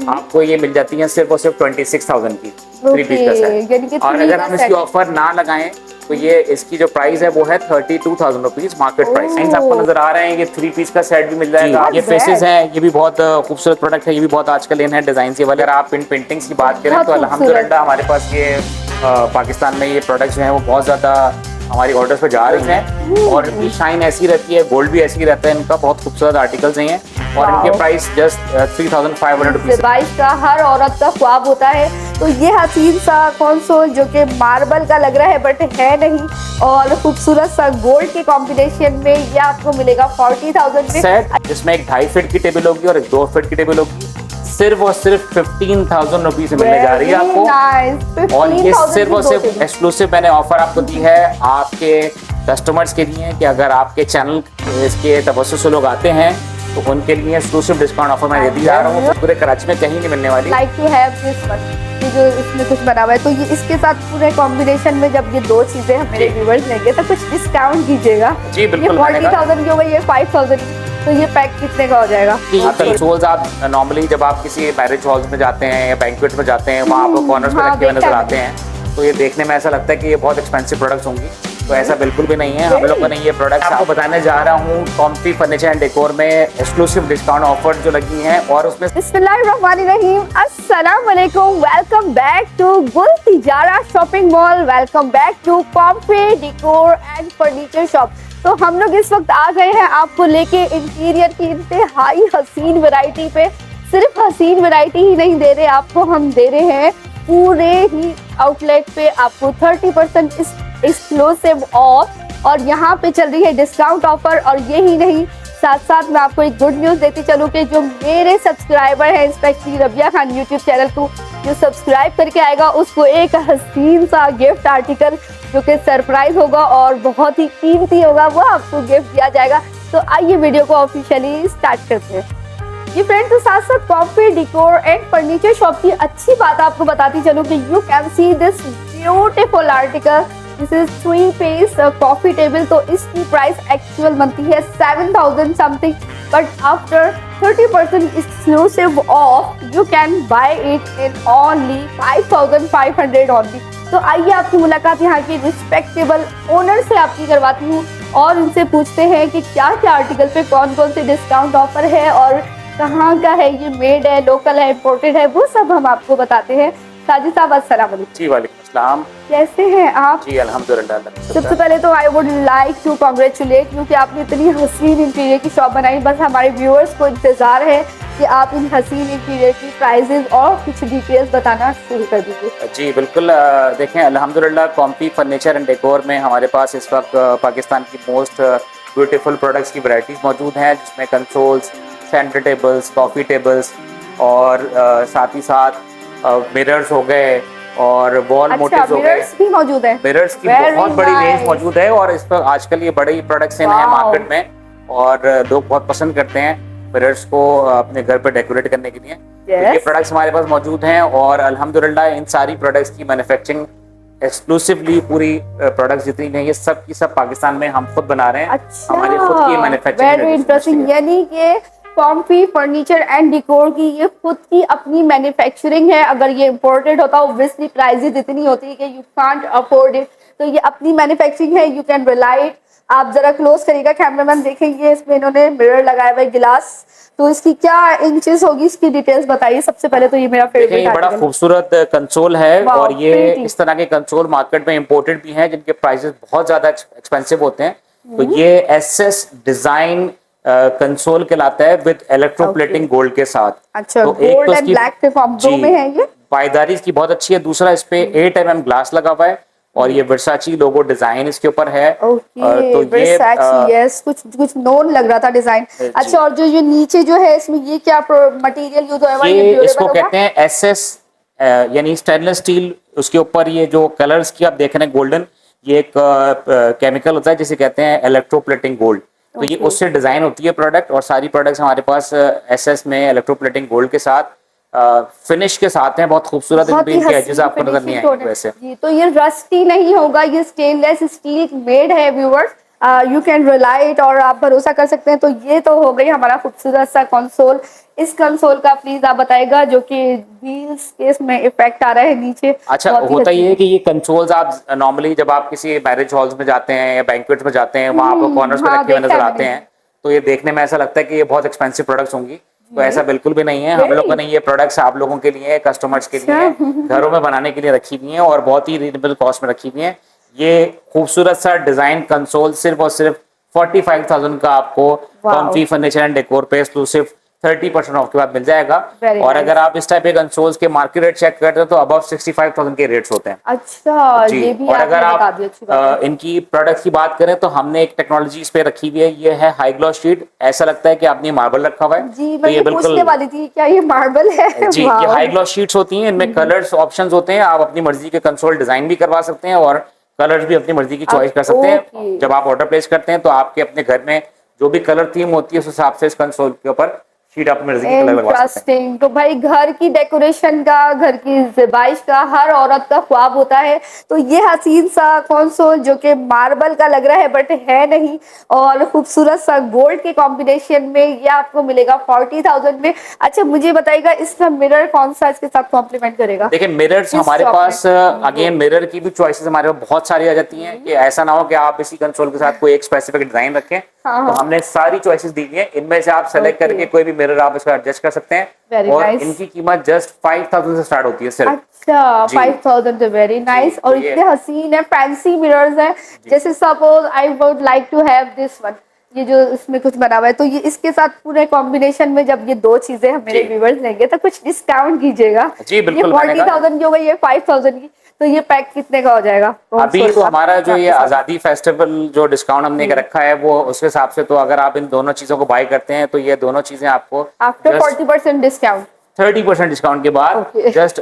आपको ये मिल जाती है सिर्फ और सिर्फ 26,000 की 3 पीस का सेट। और अगर हम इसकी ऑफर ना लगाएं तो ये इसकी जो प्राइस है वो है 32,000 रुपीज मार्केट प्राइस। आपको नजर आ रहे हैं ये 3 पीस का सेट भी मिल जाएगा। ये फेसेस हैं, ये भी बहुत खूबसूरत प्रोडक्ट है, ये भी बहुत आजकल इन है डिजाइन के वाले। अगर आप इन पेंटिंग्स की बात करें तो अल्हम्दुलिल्लाह हमारे पास ये पाकिस्तान में ये प्रोडक्ट्स जो हैं वो बहुत ज्यादा हमारी ऑर्डर्स पे जा रहे हैं और इनकी शाइन ऐसी रहती है, गोल्ड भी ऐसी रहता है इनका। बहुत खूबसूरत आर्टिकल्स हैं और इनके प्राइस जस्ट 3,500 रुपीज। बाइक का हर औरत का ख्वाब होता है, तो ये हसीन सा कंसोल जो कि मार्बल का लग रहा है बट है नहीं, और खूबसूरत सा गोल्ड के कॉम्बिनेशन में ये आपको मिलेगा 40,000 में सेट, जिसमें एक 2.5 फीट की टेबल होगी और एक 2 फीट की टेबल होगी। सिर्फ और सिर्फ 15,000 रुपीज से मिलने जा रही है आपको। और ये सिर्फ और सिर्फ एक्सक्लूसिव मैंने ऑफर आपको दी है आपके कस्टमर्स के लिए कि अगर आपके चैनल इसके तवज्जो से लोग आते हैं तो उनके लिए एक्सक्लूसिव डिस्काउंट ऑफर मैं दे रहा हूँ। पूरे कराची में कहीं नहीं मिलने वाली। Like to have this one, ये जो इसमें कुछ बना हुआ है, तो ये इसके साथ पूरे कॉम्बिनेशन में जब ये दो चीजें हम मेरे व्यूअर्स लेंगे तो कुछ डिस्काउंट कीजिएगा। जी बिल्कुल। ये 40,000 की हो गई, ये 5,000, तो ये पैक कितने का हो जाएगा? कंसोल्स आप नॉर्मली जब आप किसी मैरिज हॉल में जाते हैं या बैंक्वेट में जाते हैं वहाँ आपको कॉर्नर्स में रखे हुए नजर आते हैं, तो ये देखने में ऐसा लगता है कि ये बहुत एक्सपेंसिव प्रोडक्ट्स होंगी, तो ऐसा बिल्कुल भी नहीं है। हम लोग को नहीं, ये प्रोडक्ट्स आपको बताने जा रहा हूँ कॉम्फी फर्नीचर एंड डेकोर में एक्सक्लूसिव डिस्काउंट ऑफर जो लगी हैं और उसमें बिस्मिल्लाहिर्रहमानिर्रहीम, अस्सलाम वालेकुम, welcome back to Gul Tijara shopping mall, welcome back to comfy decor and furniture shop. तो हम लोग इस वक्त आ गए हैं आपको लेके इंटीरियर की इंतहाई हसीन वैरायटी पे। सिर्फ हसीन वैरायटी ही नहीं दे रहे आपको, हम दे रहे हैं पूरे ही आउटलेट पे आपको 30% एक्सक्लूसिव ऑफ, और यहाँ पे चल रही है डिस्काउंट ऑफर। और ये ही नहीं, साथ साथ मैं आपको एक गुड न्यूज़ देती चलूँ कि जो मेरे सब्सक्राइबर हैं, specially Rabia Khan YouTube channel को जो सब्सक्राइब करके आएगा उसको एक हसीन सा गिफ्ट आर्टिकल जो कि सरप्राइज होगा और बहुत ही कीमती होगा, वो आपको गिफ्ट दिया जाएगा। तो आइए वीडियो को ऑफिशियली स्टार्ट करते हैं। ये फ्रेंड, तो साथ साथ comfy decor and furniture shop की अच्छी बात आपको बताती चलूँ कि you can see this beautiful article. This is 3 piece coffee table. तो इसकी प्राइस एक्चुअल बनती है 7,000 something, but after 30% exclusive off you can buy it in only 5,500 only. तो आइए आपकी मुलाकात यहाँ की रिस्पेक्टेबल ओनर से आपकी करवाती हूँ और उनसे पूछते हैं कि क्या क्या आर्टिकल पे कौन कौन से डिस्काउंट ऑफर है और कहाँ का है, ये मेड है, लोकल है, इम्पोर्टेड है, वो सब हम आपको बताते हैं। साजिद साहब अस्सलाम वालेकुम। जी वालेकुम अस्सलाम। कैसे हैं आप? जी अल्हम्दुलिल्लाह। सबसे पहले तो I would like to congratulate क्योंकि आपने इतनी हसीन इंटीरियर की शॉप बनाई। बस हमारे व्यूअर्स को इंतजार है कि आप इन हसीन इंटीरियर की प्राइजेस और कुछ डिटेल्स बताना शुरू कर दीजिए। जी बिल्कुल। देखें अल्हम्दुलिल्लाह कॉम्फी फर्नीचर एंड डेकोर में हमारे पास इस वक्त पाकिस्तान की मोस्ट ब्यूटीफुल प्रोडक्ट्स की वैरायटीज मौजूद हैं, जिसमें consoles, centre tables, coffee tables और साथ ही साथ मिरर्स हो गए और वॉल मोटिव्स हो गए। मिरर्स भी मौजूद है। मिरर्स की बहुत बड़ी रेंज मौजूद है और इस पर आजकल ये बड़े प्रोडक्ट्स हैं मार्केट में और लोग बहुत पसंद करते हैं मिरर्स को अपने घर पर डेकोरेट करने के लिए। तो ये प्रोडक्ट्स हमारे पास मौजूद हैं और अल्हम्दुलिल्लाह इन सारी प्रोडक्ट्स की मैन्युफैक्चरिंग एक्सक्लूसिवली पूरी प्रोडक्ट्स जितनी हैं ये सब की सब पाकिस्तान में हम खुद बना रहे हैं। हमारी खुद की मैन्युफैक्चरिंग। Very interesting. यानी कि कॉम्फी फर्नीचर एंड डेकोर की ये खुद की अपनी मैन्युफैक्चरिंग है। अगर ये इम्पोर्टेड होता ऑब्वियसली प्राइसेस इतनी होती है कि यू कांट अफोर्ड इट, तो ये अपनी मैन्युफैक्चरिंग है, यू कैन रिलाई इट। आप जरा क्लोज करिएगा, कैमरामैन देखेंगे, इसमें इन्होंने मिरर लगाया हुआ है, गिलास। तो इसकी क्या इंचेस होगी, इसकी डिटेल्स बताइए। सबसे पहले तो ये मेरा फेवरेट ये बड़ा खूबसूरत कंसोल है और ये इस तरह के कंसोल मार्केट में इम्पोर्टेड भी हैं जिनके प्राइसेस बहुत ज्यादा एक्सपेंसिव होते हैं। तो ये एसएस डिजाइन कंसोल कहलाता है विद इलेक्ट्रोप्लेटिंग गोल्ड के साथ। अच्छा, तो गोल्ड एंड ब्लैक के कॉम्बो में है ये। पायदारी इसकी बहुत अच्छी है। दूसरा इस पे 8 mm ग्लास लगा हुआ है और ये वर्साची लोगो डिजाइन इसके ऊपर है। तो ये यस, कुछ नोन लग रहा था डिजाइन। अच्छा, और जो ये नीचे जो है इसमें ये क्या मटेरियल यूज होगा? ये इसको कहते हैं एसएस यानी स्टेनलेस स्टील। उसके ऊपर ये जो कलर्स की आप देख रहे हैं गोल्डन, ये एक केमिकल होता है जिसे कहते हैं इलेक्ट्रोप्लेटिंग गोल्ड। तो ये उससे डिजाइन होती है प्रोडक्ट और सारी प्रोडक्ट्स हमारे पास एसएस में इलेक्ट्रोप्लेटिंग गोल्ड के साथ फिनिश के साथ हैं। बहुत खूबसूरत इनके एजेस आपको नजर नहीं आएंगे वैसे। जी, तो ये रस्टी नहीं होगा, ये स्टेनलेस स्टील मेड है viewers. You can rely it, और आप भरोसा कर सकते हैं। तो ये तो हो गई हमारा खूबसूरत सा कंसोल। इस कंसोल का प्लीज आप बताएगा, जो कि व्हील्स के इसमें इफेक्ट आ रहा है नीचे। अच्छा, बहुत ही होता अच्छी- ये है कि ये कंसोल्स आप नॉर्मली जब आप किसी मैरिज हॉल्स में जाते हैं या बैंक्वेट्स में जाते हैं, वहां आपको कॉर्नर्स पे हाँ, रखे हुए देखा नजर है आते मैंने। हैं, तो ये देखने में ऐसा लगता है कि ये बहुत एक्सपेंसिव प्रोडक्ट्स होंगी। तो ऐसा बिल्कुल भी नहीं है। हम लोगों Really? ने ये प्रोडक्ट्स आप लोगों के लिए, कस्टमर्स के लिए, अच्छा। घरों में बनाने के लिए रखी हुई हैं और बहुत ही रीजनेबल कॉस्ट में रखी हुई हैं। ये खूबसूरत सा डिजाइन कंसोल सिर्फ और सिर्फ 45,000 का आपको Wow. Comfy furniture and decor पे एक्सक्लूसिव 30% ऑफ के बाद मिल जाएगा। Very और nice. अगर आप इस टाइप के कंसोल्स के मार्केट रेट चेक करते हैं तो अबव 65,000 के रेट्स होते हैं। अच्छा, जी। ये भी और आपने अगर बता दी, अच्छी बात आप है। इनकी प्रोडक्ट्स की बात करें तो हमने एक टेक्नोलॉजी इस पे रखी हुई है, ये है हाई ग्लॉस शीट। ऐसा लगता है कि आपने मार्बल रखा हुआ है। जी, तो मैं ये ये बिल्कुल पूछने वाली थी, क्या ये मार्बल है? जी, ये वाह। हाई ग्लॉस शीट्स होती हैं। इनमें कलर्स ऑप्शंस होते हैं, आप अपनी मर्जी के कंसोल डिजाइन भी करवा सकते हैं और कलर्स भी अपनी मर्जी की चॉइस कर सकते हैं। ओके। जब आप ऑर्डर प्लेस करते हैं तो आपके अपने घर में जो भी कलर थीम होती है उस हिसाब से इस कंसोल के ऊपर शीट अपनी मर्जी की कलर लगवा सकते हैं। इंटरेस्टिंग। तो भाई घर की डेकोरेशन का, घर की ज़िबाइश का हर औरत का ख्वाब होता है। तो ये हसीन सा कंसोल जो कि मार्बल का लग रहा है बट है नहीं, और खूबसूरत सा गोल्ड के कॉम्बिनेशन में ये आपको मिलेगा 40,000 में। अच्छा, मुझे बताइएगा इसका मिरर कौन सा इसके साथ कॉम्प्लीमेंट करेगा? देखिए, मिरर्स किस हमारे शॉप पास में? अगेन मिरर की भी चॉइसेस हमारे पास बहुत सारी आ जाती हैं कि ऐसा ना हो कि आप इसी कंसोल के साथ कोई एक स्पेसिफिक डिजाइन रखें। हाँ, तो हाँ। हमने सारी चॉइसेस दी हुई हैं, इनमें से आप सेलेक्ट Okay. करके कोई भी मिरर आप इसका एडजस्ट कर सकते हैं। Very और nice. इनकी कीमत जस्ट 5,000 से स्टार्ट होती है सिर्फ। अच्छा, जी। 5,000 तो वेरी नाइस। और तो ये- इतने हसीन है, फैंसी मिरर्स हैं। जैसे suppose I would like to have this one, ये जो इसमें कुछ बना हुआ है, तो ये इसके साथ पूरे कॉम्बिनेशन में जब ये दो चीजें हम मेरे जी। व्यूअर्स लेंगे तो कुछ डिस्काउंट कीजिएगा। जी, बिल्कुल, ये मैंने कहा। 40,000 की हो गई, ये 5,000 की, तो ये पैक कितने का हो जाएगा? अभी तो हमारा जो ये आजादी फेस्टिवल जो डिस्काउंट हमने रखा है वो उस हिसाब से, तो अगर आप इन दोनों चीजों को बाय करते हैं तो ये दोनों चीजें आपको आफ्टर 40% डिस्काउंट, 30% डिस्काउंट के बाद Okay. जस्ट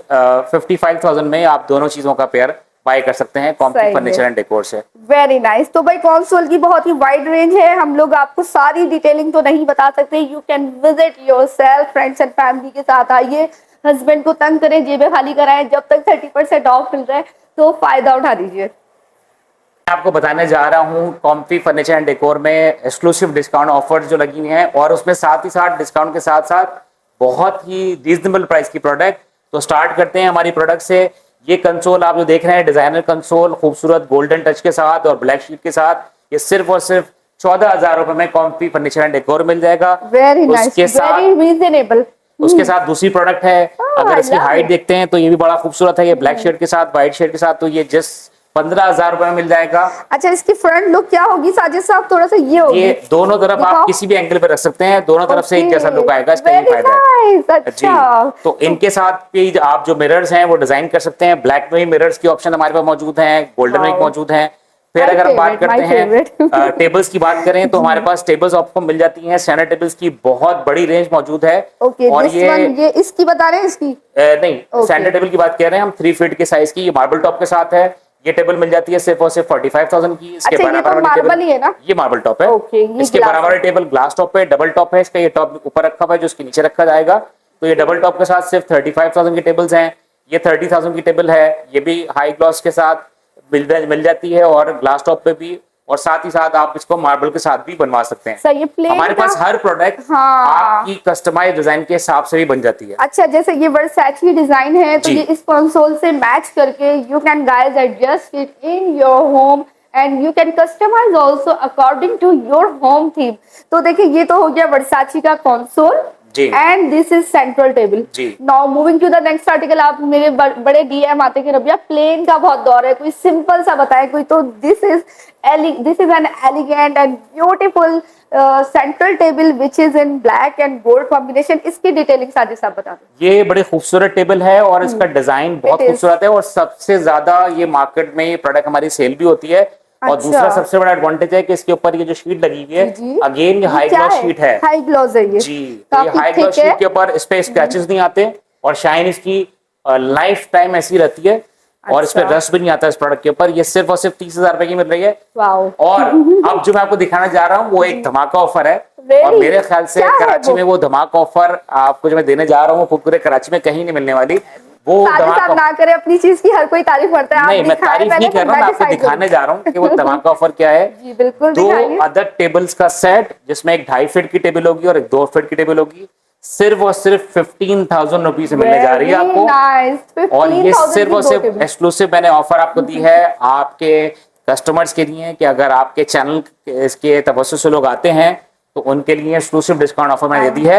55,000 में आप दोनों चीजों का पेयर बाय कर सकते हैं सही कॉम्पी है। फर्नीचर एंड डेकोर से। Very nice. तो भाई कंसोल की बहुत ही वाइड रेंज है, हम लोग आपको सारी डिटेलिंग तो नहीं बता सकते। You can visit yourself, friends and family के साथ आइए, हस्बैंड को तंग करें, जेबें खाली कराएं, जब तक 30% ऑफ मिल रहा है तो फायदा उठा दीजिए। मैं आपको बताने जा रहा हूँ कॉम्पी फर्नीचर एंड डेकोर में एक्सक्लूसिव डिस्काउंट ऑफर्स जो लगी हुई हैं, और उसमें साथ ही साथ डिस्काउंट के साथ साथ बहुत ही रीजनेबल प्राइस की प्रोडक्ट। तो स्टार्ट करते हैं हमारी प्रोडक्ट से। ये कंसोल आप जो देख रहे हैं, डिजाइनर कंसोल खूबसूरत गोल्डन टच के साथ और ब्लैक शीट के साथ, ये सिर्फ और सिर्फ 14,000 रुपए में कॉम्पी फर्नीचर एंड डेकोर मिल जाएगा। वेरी नाइस, उसके साथ वेरी रीजनेबल। उसके साथ दूसरी प्रोडक्ट है, अगर I इसकी love हाइट it. देखते हैं तो ये भी बड़ा खूबसूरत है। ये ब्लैक शेड के साथ व्हाइट शेड के साथ, तो ये जस्ट 15,000 रुपए में मिल जाएगा। अच्छा, इसकी फ्रंट लुक क्या होगी साजिद साहब? थोड़ा सा ये होगी, ये दोनों तरफ दिखाओ। आप किसी भी एंगल पे रख सकते हैं, दोनों तरफ से एक जैसा लुक आएगा, इसका यही Very फायदा है। nice, अच्छा। जी, तो इनके साथ भी आप जो मिरर्स हैं वो डिजाइन कर सकते हैं। ब्लैक में ही मिरर्स की ऑप्शन हमारे पास मौजूद हैं, गोल्डन में Wow. मौजूद हैं। फिर My अगर हम बात favorite, करते my हैं favorite. टेबल्स की बात करें तो हमारे पास टेबल्स आपको मिल जाती हैं। स्टैंडर्ड टेबल्स की बहुत बड़ी रेंज मौजूद है। ओके, और दिस वन, ये इसकी बता रहे हैं, इसकी नहीं, Okay. स्टैंडर्ड टेबल की बात कर रहे हैं हम, 3 फीट के साइज की, ये मार्बल टॉप के साथ है। ये टेबल मिल जाती है सिर्फ और सिर्फ 45,000 की। इसके अच्छा, ये तो बराबर वाली मार्बल टेबल, ही है ना? ये मार्बल टॉप है। Okay, ये इसके glass बराबर वाली टेबल ग्लास टॉप है, डबल टॉप है इसका। ये टॉप ऊपर रखा हुआ है जो इसके नीचे रखा जाएगा। तो ये डबल टॉप के साथ सिर्फ 35,000 की टेबल्स हैं। ये 30,000 की टेबल है, ये भी हाई ग्लॉस के साथ मिल जाती है और ग्लास टॉप पे भी, और साथ ही साथ आप इसको मार्बल के साथ भी बनवा सकते हैं। सही है, प्लेन हमारे पास हर प्रोडक्ट हाँ। आपकी कस्टमाइज डिजाइन के हिसाब से भी बन जाती है। अच्छा, जैसे ये वर्सैची डिजाइन है तो जी। ये इस कंसोल से मैच करके you can guys adjust it in your home and you can customise also according to your home theme. तो देखिए, ये तो हो गया वर्सैची का कंसोल जी। And this is central table. जी। Now moving to the next article. आप मेरे बड़े डीएम आते कि रबिया प्लेन का बहुत दौर है, कोई सिंपल सा बताएं कोई। तो this is an elegant and beautiful central table which is in black and gold combination. इसकी डिटेलिंग साजिद साहब बता दें। ये बड़े खूबसूरत टेबल है और इसका डिजाइन बहुत It is. खूबसूरत है, और सबसे ज्यादा ये मार्केट में ये प्रोडक्ट हमारी सेल भी होती है। और अच्छा। दूसरा सबसे बड़ा एडवांटेज है कि इसके ऊपर ये जो शीट लगी हुई जी। है, अगेन ये हाई ग्लॉस शीट है। हाई ग्लॉस है ये जी, तो ये काफी हाई ग्लॉस thick है। शीट के ऊपर इस पे स्क्रैचेस नहीं आते, और शाइन इसकी लाइफ टाइम ऐसी रहती है। और इस पे अच्छा। रस्ट भी नहीं आता इस प्रोडक्ट के ऊपर। ये सिर्फ और सिर्फ 30,000 रुपए की मिल रही है। वाओ। और अब जो मैं आपको दिखाने जा रहा हूँ वो एक धमाका ऑफर है। Really? और मेरे ख्याल से क्या है कराची वो? में वो धमाका ऑफर आपको जो मैं देने जा रहा हूँ वो पूरे कराची में कहीं नहीं मिलने वाली। वो साथ धमाका ना करे अपनी चीज की, हर कोई तारीफ करता है। नहीं, आप मैं दिखाएं तारीफ पहले, नहीं कर फिर रहा हूँ, मैं मैं आपको decide दिखाने करूंगी। जा रहा हूँ कि वो धमाका ऑफर क्या है। जी बिल्कुल दो दिखाइए। अदर टेबल्स का सेट, जिसमें एक 2.5 फीट की टेबल होगी और एक 2 फीट की टेबल होगी, सिर्फ और सिर्फ 15,000 रुपीज से मिलने जा रही है आपको। नाइस, और ये 15,000 सिर्फ की और दो सिर्फ टेबल। एक्सक्लूसिव मैंने ऑफर आपको दी है आपके कस्टमर्स के लिए, कि अगर आपके चैनल इसके तवज्जो से लोग आते हैं तो उनके लिए एक्सक्लूसिव डिस्काउंट ऑफर मैंने दे दी है।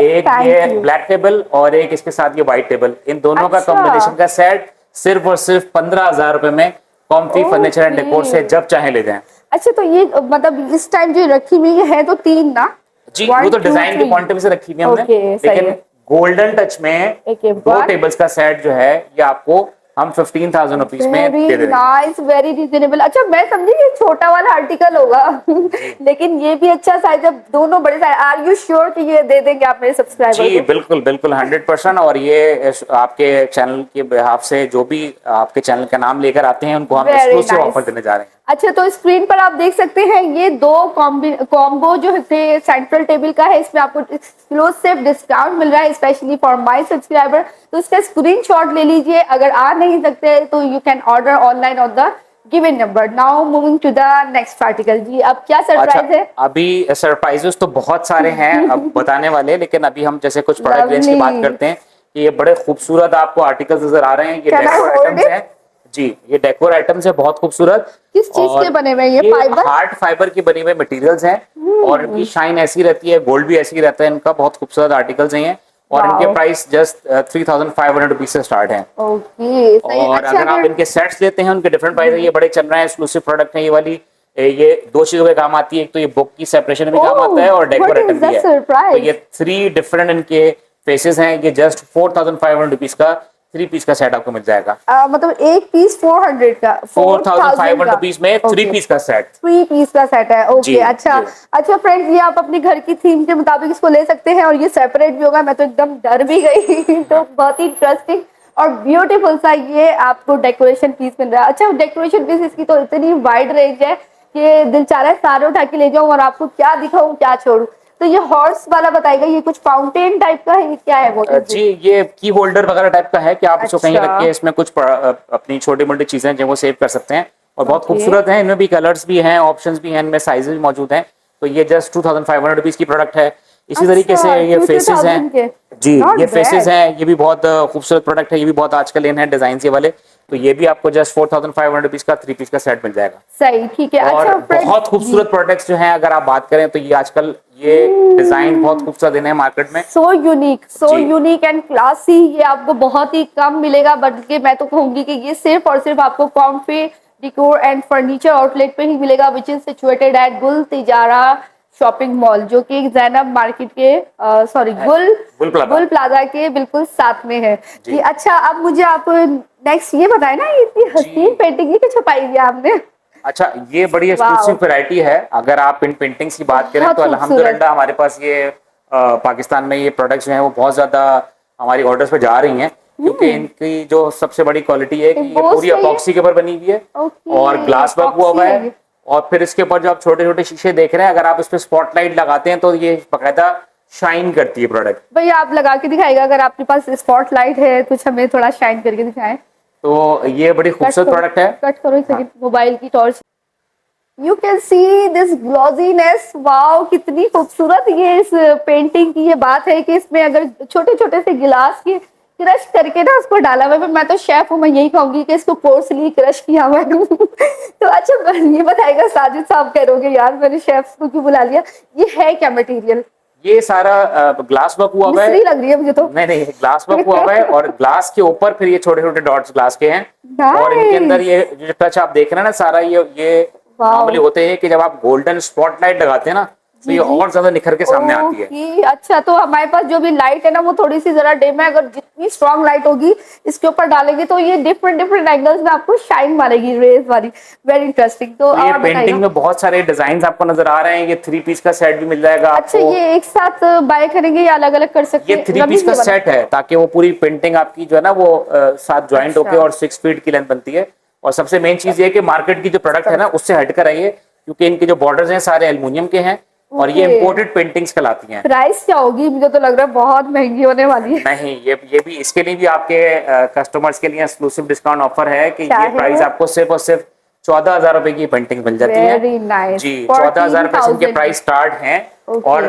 एक ये ब्लैक टेबल और एक इसके साथ ये व्हाइट टेबल, इन दोनों का अच्छा। कॉम्बिनेशन का सेट सिर्फ और सिर्फ 15,000 रुपए में कॉम्फी फर्नीचर एंड डेकोर से जब चाहे ले जाएं। अच्छा, तो ये मतलब इस टाइम जो रखी हुई है तो 3 ना? जी, वो तो डिजाइन के पॉइंट ऑफ व्यू से रखी हुई है हमने, लेकिन गोल्डन टच में 2 टेबल्स का सेट जो है ये आपको हम 15,000 रुपीज में दे देंगे। Nice, very reasonable. अच्छा, मैं समझी ये छोटा वाला आर्टिकल होगा लेकिन ये भी अच्छा साइज है, दोनों बड़े साइज। आर यू श्योर कि ये दे देंगे आप मेरे सब्सक्राइबर जी को? बिल्कुल बिल्कुल 100%। और ये आपके चैनल के बिहाफ से जो भी आपके चैनल का नाम लेकर आते हैं उनको हम एक्सक्लूसिव ऑफर देने जा रहे हैं। अच्छा, तो स्क्रीन पर आप देख सकते हैं ये दो कॉम्बो जो है सेंट्रल टेबल का है, इसमें आपको एक्सक्लूसिव डिस्काउंट मिल रहा है स्पेशली फॉर माय सब्सक्राइबर। तो इसका स्क्रीनशॉट ले लीजिए, अगर आ नहीं सकते तो you can order online on the given number. Now moving to the next article. जी, अब क्या सरप्राइज है? अभी सरप्राइजेस तो बहुत सारे हैं अब बताने वाले, लेकिन अभी हम जैसे कुछ प्रोडक्ट रेंज की बात करते हैं कि ये बड़े खूबसूरत आपको आर्टिकल्स नजर आ रहे हैं। ये डेकोर आइटम्स हैं जी, ये डेकोर आइटम्स है बहुत खूबसूरत। किस चीज के बने हुए हैं? ये फाइबर, हार्ड फाइबर के बने हुए मटेरियल्स हैं और इनकी शाइन ऐसी रहती है, गोल्ड भी ऐसी रहता है इनका। बहुत खूबसूरत आर्टिकल्स हैं ये, और इनके प्राइस जस्ट 3,500 रुपीज से स्टार्ट हैं। ओके, और अच्छा, अगर आप इनके सेट्स लेते हैं उनके डिफरेंट प्राइस है, ये बड़े चल रहे हैं, एक्सक्लूसिव प्रोडक्ट है ये वाली। ये 2 चीजों के काम आती है, एक तो ये बुक की सेपरेशन में काम आता है और डेकोर आइटम भी है। तो ये 3 डिफरेंट इनके फेसेस हैं। ये जस्ट 4,500 रुपीज का 3 पीस का सेट आपको मिल जाएगा। मतलब एक पीस 400 का, 4,500 रुपीज में 3 पीस का सेट, 3 पीस का सेट है। ओके, अच्छा अच्छा फ्रेंड्स, ये आप अपने घर की थीम के मुताबिक इसको ले सकते हैं और ये सेपरेट भी होगा। मैं तो एकदम डर भी गई तो बहुत ही इंटरेस्टिंग और ब्यूटीफुल सा ये आपको डेकोरेशन पीस मिल रहा है। अच्छा, डेकोरेशन पीस इसकी तो इतनी वाइड रेंज है कि दिल चाह रहा है सारे उठा के ले जाऊं और आपको क्या दिखाऊं क्या छोड़ूं। तो ये हॉर्स वाला बताएगा, ये कुछ फाउंटेन टाइप का है, ये क्या है? वो जी, ये की होल्डर वगैरह टाइप का है कि आप इसको कहीं रख के इसमें कुछ अपनी छोटी मोटी चीजें जो वो सेव कर सकते हैं। और बहुत खूबसूरत है, इनमें भी कलर्स भी हैं, ऑप्शंस भी हैं, इनमें साइजेस भी मौजूद हैं। तो ये जस्ट 2,500 रुपीज की प्रोडक्ट है। इसी तरीके से ये फेसेस हैं जी, ये फेसेस हैं, ये भी बहुत खूबसूरत प्रोडक्ट है। ये भी बहुत आजकल इन है डिजाइन ये वाले। तो ये भी आपको जस्ट 4,500 रुपीज का 3 पीस का सेट मिल जाएगा। सही, ठीक है। और अच्छा, बहुत खूबसूरत प्रोडक्ट्स जो हैं अगर आप बात करें तो ये आजकल ये डिजाइन बहुत खूबसूरत है मार्केट में। So unique and classy. ये आपको बहुत ही कम मिलेगा, बल्कि मैं तो कहूंगी कि ये सिर्फ और सिर्फ आपको कॉम्फी डिकोर एंड फर्नीचर आउटलेट पे ही मिलेगा, विच इज सिचुएटेड एट गुल तिजारा शॉपिंग मॉल, जो कि जैनब मार्केट के गुल प्लाजा के बिल्कुल साथ में है जी। अच्छा, अब मुझे आप नेक्स्ट ये बताएं ना, इतनी हसीन पेंटिंग की छपाई है आपने। अच्छा, ये बड़ी एक्सक्लूसिव वैरायटी है। अगर आप इन पेंटिंग्स की बात करें तो अल्हम्दुलिल्लाह हमारे पास ये पाकिस्तान में ये प्रोडक्ट्स जो हैं वो बहुत ज्यादा हमारी ऑर्डर्स पे जा रही हैं, क्योंकि इनकी जो सबसे बड़ी क्वालिटी है कि ये पूरी अपॉक्सी के ऊपर बनी हुई है और ग्लास वर्क हुआ हुआ है। और फिर इसके ऊपर जो आप छोटे छोटे शीशे देख रहे हैं, अगर आप इस पे स्पॉटलाइट लगाते हैं तो ये बकायदा शाइन करती है प्रोडक्ट। भैया आप लगा के दिखाएगा, अगर आपके पास स्पॉटलाइट है कुछ हमें थोड़ा शाइन करके दिखाएं। तो ये बड़ी खूबसूरत प्रोडक्ट है। कट करो एक सेकंड, मोबाइल की torch. You can see this glossiness. Wow, कितनी खूबसूरत ये इस पेंटिंग की ये बात है कि इसमें अगर छोटे छोटे से गिलास के क्रश करके ना उसको डाला हुआ है। मैं तो शेफ हूँ, मैं यही कहूंगी कि इसको कोर्सली क्रश किया हुआ है तो अच्छा, ये बताएगा साजिद साहब, करोगे यार मैंने शेफ को क्यों बुला लिया, ये है क्या मटेरियल? ये सारा ग्लास वर्क हुआ हुआ है। लग रही है मुझे तो। नहीं, ग्लास वर्क हुआ हुआ है और ग्लास के ऊपर फिर ये छोटे छोटे डॉट्स ग्लास के हैं। और इनके अंदर ये जो टच आप देख रहे हैं ना, सारा ये नॉर्मली होते हैं कि जब आप गोल्डन स्पॉटलाइट लगाते हैं ना तो ये और ज्यादा निखर के सामने आती है। अच्छा, तो हमारे पास जो भी लाइट है ना वो थोड़ी सी जरा डिम है, अगर जितनी स्ट्रॉन्ग लाइट होगी इसके ऊपर डालेंगे तो ये डिफरेंट एंगल्स में आपको शाइन मारेगी, रेज वाली। Very interesting. तो ये पेंटिंग में बहुत सारे डिजाइन आपको नजर आ रहे हैं। ये 3 पीस का सेट भी मिल जाएगा। अच्छा, ये एक साथ बाय करेंगे या अलग अलग कर सकते हैं? ये 3 पीस का सेट है ताकि वो पूरी पेंटिंग आपकी जो है ना वो साथ ज्वाइंट होके और 6 फीट की लेंथ बनती है। और सबसे मेन चीज ये कि मार्केट की जो प्रोडक्ट है ना उससे हटकर आई है, क्योंकि इनके जो बॉर्डर्स हैं सारे एल्युमिनियम के हैं और ये इम्पोर्टेड पेंटिंग्स कहलाती हैं। प्राइस क्या होगी? मुझे तो लग रहा है बहुत महंगी होने वाली है। नहीं, ये भी इसके लिए भी आपके कस्टमर्स के लिए एक्सक्लूसिव डिस्काउंट ऑफर है कि क्या ये प्राइस है? आपको सिर्फ और सिर्फ 14,000 रुपए की पेंटिंग मिल जाती है। Very nice. जी, 14,000 रुपए से इनके प्राइस स्टार्ट हैं। Okay. और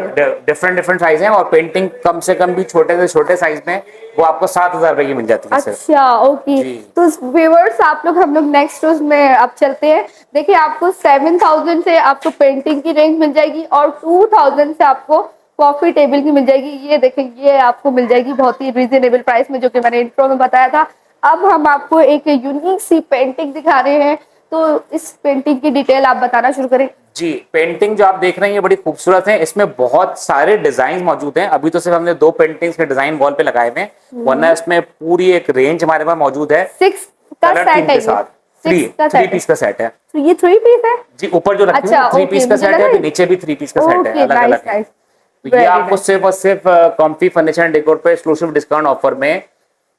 डिफरेंट साइज हैं, और पेंटिंग कम से कम भी छोटे से छोटे साइज में वो आपको 7,000 रुपए की मिल जाती है सिर्फ। अच्छा, ओके। तो व्यूअर्स हम लोग नेक्स्ट उसमें अब चलते हैं। देखिए, आपको 7,000 से आपको पेंटिंग की रेंज मिल जाएगी और 2,000 से आपको कॉफी टेबल की मिल जाएगी। ये देखें, ये आपको मिल जाएगी बहुत ही रीजनेबल प्राइस में, जो कि मैंने इंट्रो में बताया था। अब हम आपको एक यूनिक सी पेंटिंग दिखा रहे हैं, तो इस पेंटिंग की डिटेल आप बताना शुरू करें। जी, पेंटिंग जो आप देख रहे हैं ये बड़ी खूबसूरत है। इसमें बहुत सारे डिजाइन मौजूद हैं। अभी तो सिर्फ हमने 2 पेंटिंग्स के डिजाइन वॉल पे लगाए हुए हैं, वरना इसमें पूरी एक रेंज हमारे पास मौजूद है। 6 का कलर सेट थीम है, के साथ। 3 पीस का सेट है। तो ये 3 पीस है जी, ऊपर जो रखे अच्छा, हैं 3 पीस का सेट है, फिर नीचे भी 3 पीस का सेट है, अलग अलग है। तो ये आपको सिर्फ और सिर्फ कॉम्फी फर्नीचर एंड डेकोर पे एक्सक्लूसिव डिस्काउंट ऑफर में,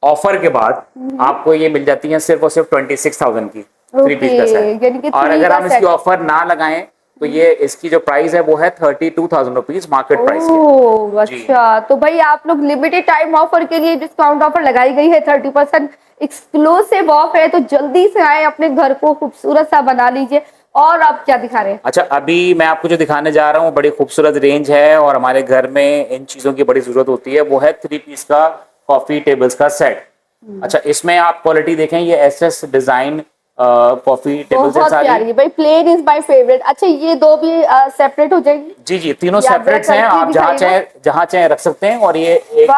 ऑफर के बाद आपको ये मिल जाती है सिर्फ और सिर्फ 26,000 की 3 पीस का सेट। और अगर हम इसकी ऑफर ना लगाएं तो ये इसकी जो प्राइस है वो है 32,000 रुपीज मार्केट प्राइस है। अच्छा, तो भाई आप लोग लिमिटेड टाइम ऑफर के लिए डिस्काउंट ऑफर लगाई गई है, 30% एक्सक्लूसिव ऑफ है। तो जल्दी से आए, अपने घर को खूबसूरत सा बना लीजिए। और आप क्या दिखा रहे हैं? अच्छा, अभी मैं आपको जो दिखाने जा रहा हूँ बड़ी खूबसूरत रेंज है, और हमारे घर में इन चीजों की बड़ी जरूरत होती है। वो है 3 पीस का कॉफी टेबल्स का सेट। अच्छा, इसमें आप क्वालिटी देखें, ये एसएस डिजाइन कॉफी टेबल्स बहुत प्यारी है भाई। Plain is my favourite. अच्छा, ये 2 भी सेपरेट हो जाएंगी? जी जी, तीनों सेपरेट हैं, आप जहाँ चाहे रख सकते हैं। और ये एक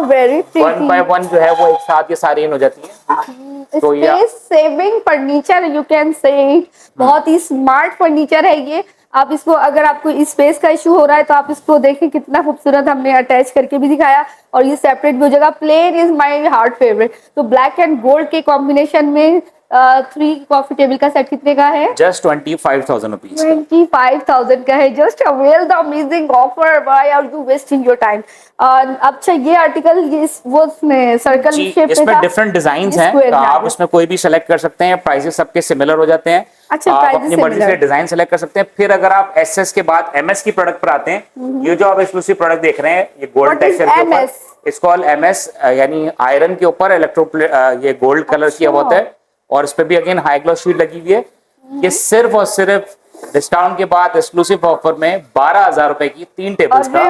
वेरी 1 by 1 जो है वो एक साथ ये सारी हो जाती है। तो ये space saving furniture you can say, बहुत ही स्मार्ट फर्नीचर है ये। आप इसको, अगर आपको स्पेस का इशू हो रहा है तो आप इसको देखें, कितना खूबसूरत हमने अटैच करके भी दिखाया, और ये सेपरेट भी हो जाएगा। Plain is my heart favourite. तो ब्लैक एंड गोल्ड के कॉम्बिनेशन में 3 कॉफी टेबल का सेट कितने का है? Just 25,000 rupees. 25,000 का है। Just avail the amazing offer, why are you wasting your time. अच्छा, ये आर्टिकल ये वो सर्कल शेप में इसमें डिफरेंट डिजाइन्स हैं, तो आप उसमें कोई भी सेलेक्ट कर सकते हैं। प्राइसेस सबके सिमिलर हो जाते हैं। अच्छा, आप अपनी मर्जी से डिजाइन सेलेक्ट कर सकते हैं। फिर अगर आप एसएस के बाद एमएस की प्रोडक्ट पर आते हैं, ये जो आप एक्सक्लूसिव प्रोडक्ट देख रहे हैं, ये गोल्ड टेक्सचर के ऊपर, इसको एमएस यानी आयरन के ऊपर ये गोल्ड कलर किया हुआ है, और इस पे भी अगेन हाई ग्लॉस शीट लगी हुई है। ये सिर्फ और सिर्फ डिस्काउंट के बाद एक्सक्लूसिव ऑफर में 12,000 रुपए की 3 टेबल्स का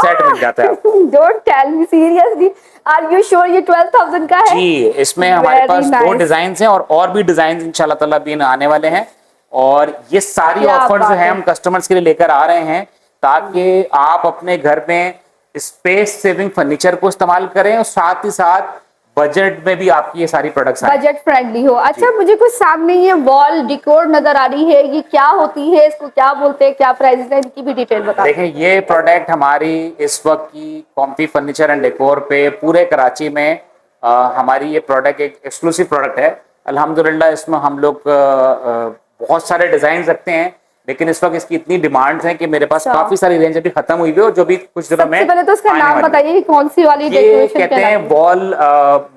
सेट मिल जाता है। Don't tell me seriously, are you sure ये 12,000 का है? जी, इसमें हमारे पास 2 डिजाइन हैं, और भी डिजाइन इंशाल्लाह ताला भी आने वाले हैं। और ये सारी ऑफर जो है हम कस्टमर्स के लिए लेकर आ रहे हैं, ताकि आप अपने घर में स्पेस सेविंग फर्नीचर को इस्तेमाल करें, और साथ ही साथ बजट में भी आपकी ये सारी प्रोडक्ट्स बजट फ्रेंडली हो। अच्छा, मुझे कुछ सामने ये वॉल डिकोर नजर आ रही है, ये क्या होती है, इसको क्या बोलते हैं, क्या प्राइस है, इनकी भी डिटेल बता। देखें, ये प्रोडक्ट हमारी इस वक्त की कॉम्फी फर्नीचर एंड डेकोर पे पूरे कराची में हमारी ये प्रोडक्ट एक एक्सक्लूसिव प्रोडक्ट है। अल्हम्दुलिल्लाह, इसमें हम लोग बहुत सारे डिजाइन रखते हैं, लेकिन इस वक्त इसकी इतनी डिमांड है कि मेरे पास काफी सारी रेंज अभी खत्म हुई है, और जो भी कुछ दिनों में। पहले तो उसका नाम बताइए, कौन सी वाली डेकोरेशन कहते हैं? वॉल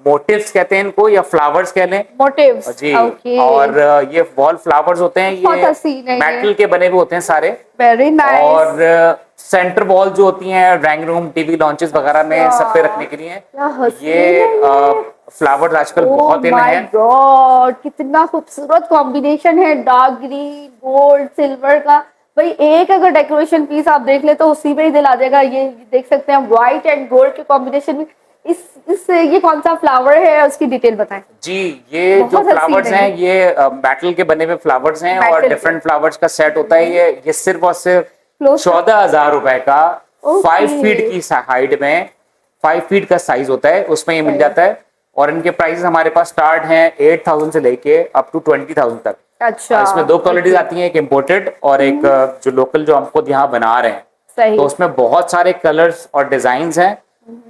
मोटिव्स कहते हैं इनको, या फ्लावर्स कह लें। मोटिव्स जी, और ये वॉल फ्लावर्स होते हैं, ये मेटल के बने हुए होते हैं सारे। Very nice. और सेंटर वॉल जो होती हैं ड्राइंग रूम, टीवी लॉन्चेस वगैरह में सब पे रखने के लिए, ये फ्लावर्स आजकल बहुत इन है। गॉड, कितना खूबसूरत कॉम्बिनेशन है, डार्क ग्रीन, गोल्ड, सिल्वर का। भाई, एक अगर डेकोरेशन पीस आप देख ले तो उसी में ही दिल आ जाएगा। ये देख सकते हैं, व्हाइट एंड गोल्ड के कॉम्बिनेशन में। ये कौन सा फ्लावर है, उसकी डिटेल बताएं। जी, ये जो फ्लावर्स हैं ये मेटल के बने हुए फ्लावर्स हैं, और डिफरेंट फ्लावर्स का सेट होता है। ये सिर्फ और सिर्फ 14,000 रुपए का 5 फीट की हाइट में 5 फीट का साइज होता है, उसमें ये मिल जाता है। और इनके प्राइसेस हमारे पास स्टार्ट हैं 8,000 से लेके अप टू 20,000 तक। अच्छा, इसमें 2 क्वालिटीज आती हैं, एक इम्पोर्टेड और एक जो लोकल, जो हम खुद यहाँ बना रहे हैं। सही। तो उसमें बहुत सारे कलर्स और डिजाइन हैं,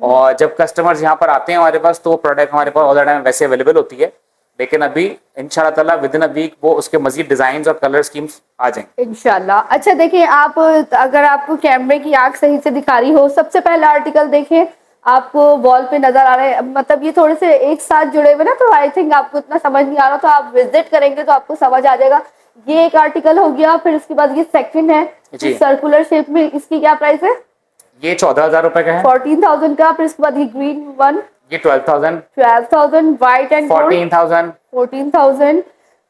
और जब कस्टमर्स यहाँ पर आते हैं हमारे पास, तो प्रोडक्ट हमारे पास ऑल द टाइम वैसे अवेलेबल होती है, लेकिन अभी इंशाल्लाह ताला विद इन अ वीक वो उसके मजीद डिजाइन और कलर स्कीम्स आ जाएंगे इंशाल्लाह। अच्छा, देखिए, आप अगर आपको कैमरे की आंख सही से दिखा रही हो, सबसे पहला आर्टिकल देखें, आपको वॉल पे नजर आ रहे हैं। मतलब ये थोड़े से एक साथ जुड़े हुए ना, तो आई थिंक आपको इतना समझ नहीं आ रहा, तो आप विजिट करेंगे तो आपको समझ आ जाएगा। ये एक आर्टिकल हो गया, फिर उसके बाद ये सेकंड है जी। सर्कुलर शेप में, इसकी क्या प्राइस है? ये 14,000 रुपए का है। 14,000 का। फिर उसके बाद ये ग्रीन वन, ये 12,000। 12,000। White and 14,000। 14,000।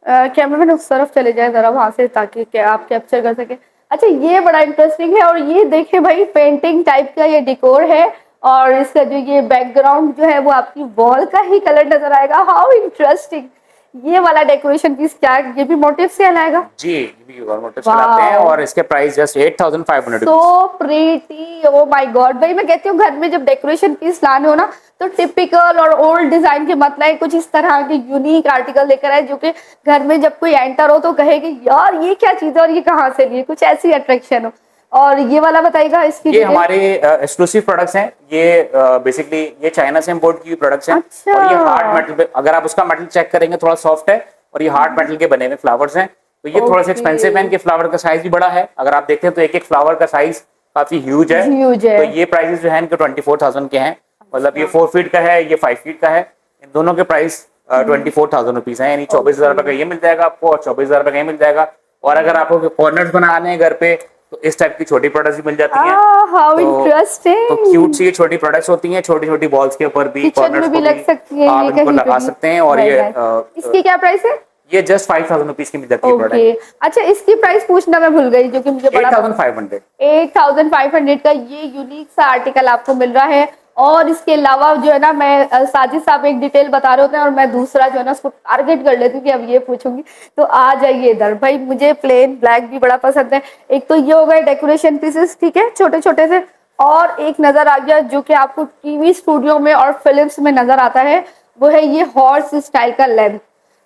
कैमरामैन उस तरफ चले जाए जरा वहां से, ताकि आप कैप्चर कर सके। अच्छा, ये बड़ा इंटरेस्टिंग है। और ये देखे भाई, पेंटिंग टाइप का ये डेकोर है, और इसका जो ये बैकग्राउंड जो है वो आपकी वॉल का ही कलर नजर आएगा। How interesting. ये वाला डेकोरेशन पीस क्या है? ये भी मोटिव से आएगा? जी, ये भी मोटिव से लाते हैं, और इसके price just 8,500। So pretty, oh my God. भाई मैं कहती हूँ घर में जब डेकोरेशन पीस लाने हो ना, तो टिपिकल और ओल्ड डिजाइन के मत लाए, कुछ इस तरह के यूनिक आर्टिकल लेकर आए जो कि घर में जब कोई एंटर हो तो कहे कि यार ये क्या चीज है और ये कहाँ से लिए, कुछ ऐसी अट्रैक्शन हो। और ये वाला बताइएगा इसकी। ये हमारे एक्सक्लूसिव प्रोडक्ट्स हैं। ये बेसिकली ये चाइना से इंपोर्ट की प्रोडक्ट्स हैं। अच्छा। और ये हार्ड मेटल, अगर आप उसका मेटल चेक करेंगे थोड़ा सॉफ्ट है, और ये हार्ड मेटल के बने हुए फ्लावर्स हैं। तो ये थोड़ा सा एक्सपेंसिव है, इनके फ्लावर का साइज भी बड़ा है। अगर आप देखते हैं तो एक एक फ्लावर का साइज काफी ह्यूज है। तो ये प्राइसेस जो है इनके 24,000 के हैं। मतलब ये 4 फीट का है, ये 5 फीट का है। इन दोनों के प्राइस 24,000 रुपीज है। यानी 24,000 रुपए का ये मिल जाएगा आपको, और 24,000 रुपए का ये मिल जाएगा। और अगर आपको कॉर्नर्स बनाने हैं घर पे, तो इस टाइप की छोटी प्रोडक्ट्स भी मिल जाती हैं। How interesting. तो क्यूट सी ये छोटी प्रोडक्ट्स होती हैं, छोटी छोटी बॉल्स के ऊपर भी, कॉर्नर्स में भी लग सकती है, आप इनको लगा सकते हैं। और ये इसकी क्या प्राइस है? ये जस्ट 5,000 रुपीज की मिल जाती है प्रोडक्ट। अच्छा, इसकी प्राइस पूछना मैं भूल गई, जो कि मुझे 8,500। 8,500 का ये यूनिक सा आर्टिकल आपको मिल रहा है। और इसके अलावा जो है ना, मैं साजिद साहब एक डिटेल बता रहे होते हैं और मैं दूसरा जो है ना उसको टारगेट कर लेती हूँ कि अब ये पूछूंगी। तो आ जाइए इधर भाई, मुझे प्लेन ब्लैक भी बड़ा पसंद है। एक तो ये हो गए डेकोरेशन पीसेस, ठीक है, छोटे छोटे से। और एक नजर आ गया जो कि आपको टीवी स्टूडियो में और फिल्म्स में नजर आता है, वो है ये हॉर्स स्टाइल का लैंप।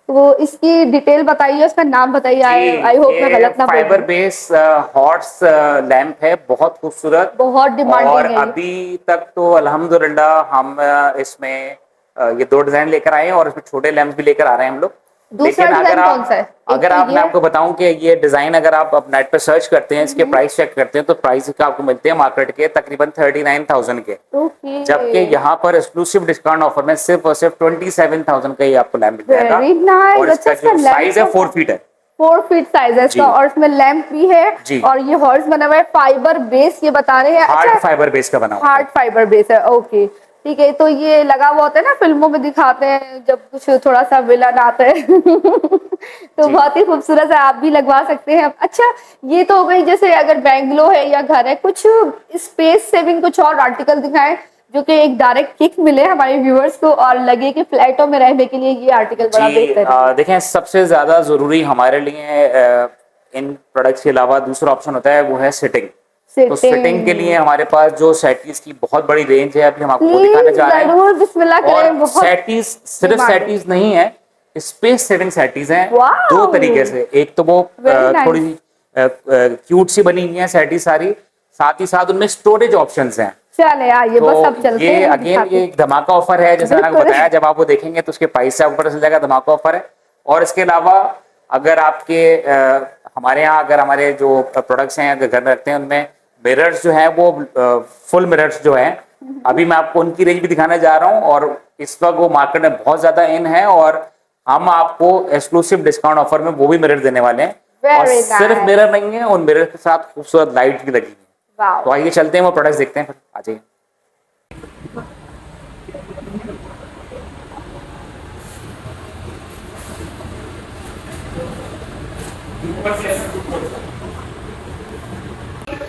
तो इसकी डिटेल बताइए, उसका नाम बताइए। आई होप मैं गलत ना बोलूं। फाइबर बेस हॉर्स लैंप है, बहुत खूबसूरत, बहुत डिमांडिंग और है। अभी तक तो अल्हम्दुलिल्लाह हम इसमें ये 2 डिजाइन लेकर आए हैं, और इसमें छोटे लैंप भी लेकर आ रहे हैं हम लोग। दूसरा डिजाइन कौन सा है? मैं आपको बताऊं कि ये डिजाइन अगर आप नेट पे सर्च करते हैं, इसके प्राइस चेक करते हैं, तो प्राइस का आपको मिलते हैं मार्केट के तकरीबन 39,000 के। जबकि यहाँ पर एक्सक्लूसिव डिस्काउंट ऑफर में सिर्फ और सिर्फ 27,000 का ही आपको लैंप मिल जाएगा। और इसका जो साइज है 4 फीट है। 4 फीट साइज है इसका, और इसमें लैंप भी है। और ये हॉर्स बना हुआ है फाइबर बेस, ये बता रहे हैं। हार्ड फाइबर बेस का बना हुआ है। हार्ड फाइबर बेस है, ओके ठीक है। तो ये लगा हुआ होता है ना, फिल्मों में दिखाते हैं जब कुछ थोड़ा सा विलन आता है तो बहुत ही खूबसूरत है, आप भी लगवा सकते हैं। अच्छा, ये तो हो गई जैसे अगर बैंगलो है या घर है, कुछ स्पेस सेविंग कुछ और आर्टिकल दिखाएं जो कि एक डायरेक्ट किक मिले हमारे व्यूअर्स को, और लगे कि फ्लैटों में रहने के लिए ये आर्टिकल बड़ा बेहतर है। देखें, सबसे ज्यादा जरूरी हमारे लिए इन प्रोडक्ट्स के अलावा दूसरा ऑप्शन होता है, वो है सिटिंग। तो सिटिंग के लिए हमारे पास जो सेटीज की बहुत बड़ी रेंज है, अभी हम आपको दिखाने जा रहे हैं। बिस्मिल्लाह करें। और सेटीज सिर्फ सेटीज नहीं है, स्पेस सेविंग सेटीज हैं 2 तरीके से। एक तो वो थोड़ी क्यूट सी बनी हुई है सेटीज सारी, साथ ही साथ उनमें स्टोरेज ऑप्शंस हैं। चले आइए, तो बस अब चलते हैं। ये अगेन ये एक धमाका ऑफर है, जैसे मैंने बताया। जब आप वो देखेंगे तो उसके प्राइस से आपको पता चल जाएगा धमाका ऑफर है। और इसके अलावा अगर आपके हमारे यहाँ अगर हमारे जो प्रोडक्ट्स हैं अगर घर में रखते हैं, उनमें मिरर्स जो है वो फुल मिरर्स जो है, अभी मैं आपको उनकी रेंज भी दिखाने जा रहा हूँ। और इस वक्त वो मार्केट में बहुत ज्यादा इन है, और हम आपको एक्सक्लूसिव डिस्काउंट ऑफर में वो भी मिरर देने वाले हैं। और सिर्फ मिरर नहीं है, उन मिरर के साथ खूबसूरत लाइट भी लगी है। तो आइए चलते हैं, वो प्रोडक्ट्स देखते हैं, आ जाइए।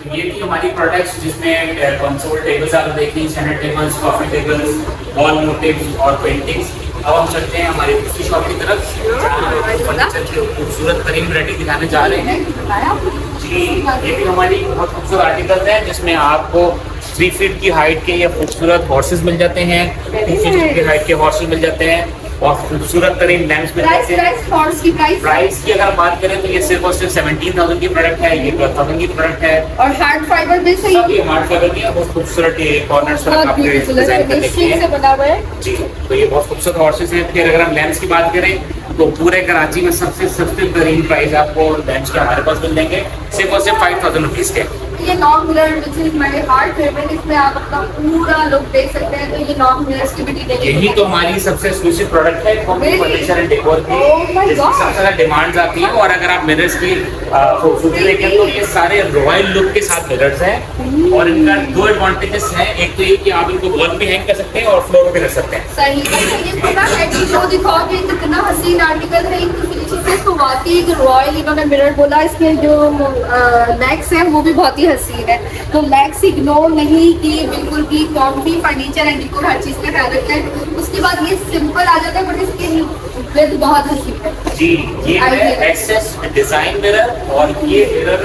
ये थी हमारी प्रोडक्ट्स, जिसमें कंसोल टेबल्स आप देखें, centre tables, coffee tables, wall motifs और पेंटिंग्स। अब हम चलते हैं हमारी दूसरी शॉप की तरफ, फर्नीचर की खूबसूरत तरीन वैरायटी दिखाने जा रहे हैं। जी, ये भी हमारी बहुत खूबसूरत आर्टिकल्स हैं, जिसमें आपको 3 फीट की हाइट के ये खूबसूरत हॉर्सेस मिल जाते हैं, 2 फीट की हाइट के हॉर्सेस मिल जाते हैं, और खूबसूरत तरीन लैंप्स मिल जाते हैं। प्राइस की अगर बात करें तो ये सिर्फ और सिर्फ 17,000 की प्रोडक्ट है, ये 12,000 की प्रोडक्ट है। और हार्ड फाइबर बेस है, ये हार्ड फाइबर की है, बहुत खूबसूरत ये कॉर्नर्स पर आपके डिजाइन करने के लिए बना हुआ है। जी, तो ये बहुत खूबसूरत हॉर्सेस हैं। फिर अगर हम लैंप्स की बात करें तो पूरे कराची में सबसे सस्ते तरीन प्राइस आपको लैंप्स के हमारे पास मिल जाएंगे, सिर्फ और सिर्फ 5,000 रुपीज के। ये long mirror which is my heart favourite, इसमें आप अपना पूरा लुक देख सकते हैं। तो ये लॉन्ग मिरर्स की भी डिटेल, यही तो हमारी सबसे एक्सक्लूसिव प्रोडक्ट है फर्नीचर एंड डेकोर की, my जिसकी God. सबसे ज्यादा डिमांड्स आती है। और अगर आप मिरर्स की खूबसूरती देखें तो ये सारे रॉयल लुक के साथ मिरर्स हैं और इनका दो एडवांटेजेस हैं। एक तो ये कि आप इनको वॉल पे हैंग कर सकते हैं और फ्लोर पे रख सकते हैं। सही है। ये पूरा हेड शो दिखाओ कि कितना हसीन आर्टिकल है। इनकी फिनिशिंग से तो वाकई एक रॉयल इन्होंने मिरर बोला। इसके जो लेग्स हैं वो भी बहुत ही हसीन है, तो लेग्स इग्नोर नहीं कि बिल्कुल भी कॉम्फी फर्नीचर एंड डेकोर हर चीज का ख्याल रखते हैं। उसके बाद ये सिंपल आ जाता है बट इसकी विद बहुत हसीन है। जी, ये है एक्सेस डिजाइन मिरर। और ये मिरर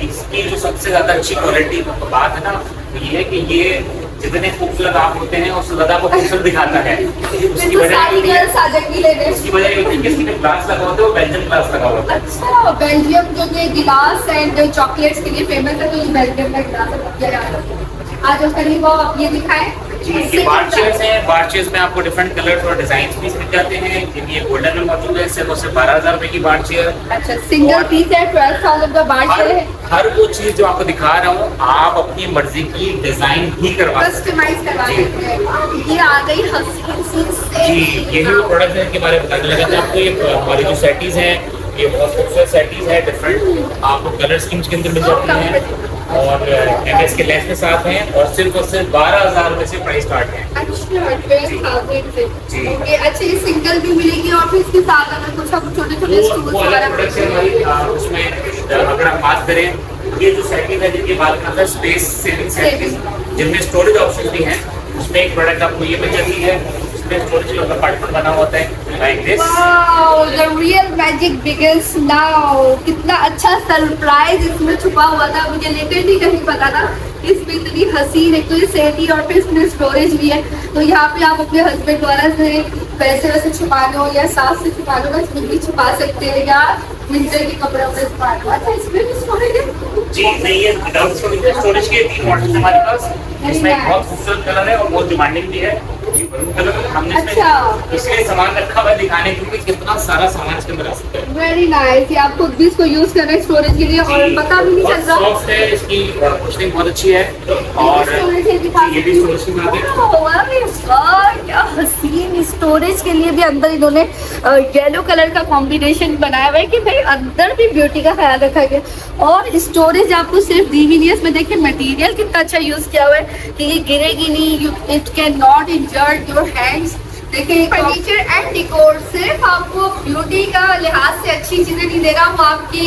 इसकी जो सबसे ज्यादा अच्छी क्वालिटी बात है ना, तो ये है कि ये जितने खूबसूरत आप होते हैं उससे ज्यादा आपको खूबसूरत दिखाता है। उसकी वजह ये होती है, उसकी वजह ये होती है कि इसमें ग्लास लगा होता है, वो बेल्जियम ग्लास लगा होता है। अच्छा, बेल्जियम जो ये गिलास एंड चॉकलेट्स के लिए फेमस है, तो ये बेल्जियम का गिलास है। आज उसका नहीं वो आप ये दिखाएं। ये बार चेयर्स हैं। बार चेयर्स में आपको डिफरेंट कलर्स और डिजाइन भी मिल जाते हैं। ये गोल्डन में मौजूद है, सिर्फ 12,000 रुपए की बार चेयर। अच्छा, सिंगल पीस है, 12,000 का बार चेयर है। हर वो चीज जो आपको दिखा रहा हूँ आप अपनी मर्जी की डिजाइन ही करवा सकते कस्टमाइज करवा सकते हैं। ये आ गई हसीन से। जी, यही वो प्रोडक्ट है के बारे में बताने लगा था आपको। ये हमारी जो सेटीज हैं, ये बहुत खूबसूरत सेटीज है, डिफरेंट आपको कलर स्कीम्स के अंदर मिल जाती हैं और MS के लेस के साथ हैं और सिर्फ 12,000 रुपए से प्राइस स्टार्ट है। अच्छा, 12,000 से। जी। ओके, अच्छा, ये सिंगल भी मिलेगी और फिर इसके साथ अगर कुछ हम छोटे-छोटे स्टूल्स वो अलग वगैरह प्रोडक्ट है हमारी। उसमें अगर आप बात करें, ये जो सेटिंग है जिनकी बात करता है स्पेस सेविंग सेटिंग, जिनमें स्टोरेज ऑप्शन भी हैं, उसमें एक प्रोडक्ट आपको ये मिल जाती है। उसमें स्टोरेज का कंपार्टमेंट बना होता है like this. Wow, the real magic begins now. कितना अच्छा सरप्राइज इसमें छुपा हुआ था, मुझे लिटरली नहीं पता था। इसमें इतनी हसीन एक तो ये सेटी और फिर इसमें स्टोरेज भी है। तो यहाँ पे आप अपने हस्बैंड द्वारा से पैसे वैसे छुपाने हो या सास से छुपाने हो, इसमें भी छुपा सकते हैं या विंटर के कपड़ों में छुपाने हो। अच्छा, इसमें भी स्टोरेज है। जी नहीं, है विदाउट स्टोरेज के 3 मॉडल्स हैं हमारे पास। इसमें एक बहुत खूबसूरत कलर है और बहुत डिमांडिंग भी है, कलर हमने इसमें इसलिए सामान रखा हुआ है दिखाने के लिए कितना सारा सामान इसके अंदर आ सकता है। Very nice. ये आप खुद भी इसको यूज कर रहे हैं स्टोरेज के लिए और पता भी नहीं चल रहा। सॉफ्ट है, इसकी कुशनिंग बहुत अच्छी है और ये भी स्टोरेज की बात है। क्या हसीन स्टोरेज के लिए भी अंदर इन्होंने येलो कलर का कॉम्बिनेशन बनाया हुआ है कि भाई अंदर भी ब्यूटी का ख्याल रखा गया। और स्टोरेज आपको सिर्फ दी भी नहीं है, इसमें देखिए मटेरियल कितना अच्छा यूज किया हुआ है कि ये गिरेगी नहीं, it can not injured your hands. देखिए, फर्नीचर एंड डेकोर सिर्फ आपको ब्यूटी का लिहाज से अच्छी चीजें नहीं दे रहा, वो आपके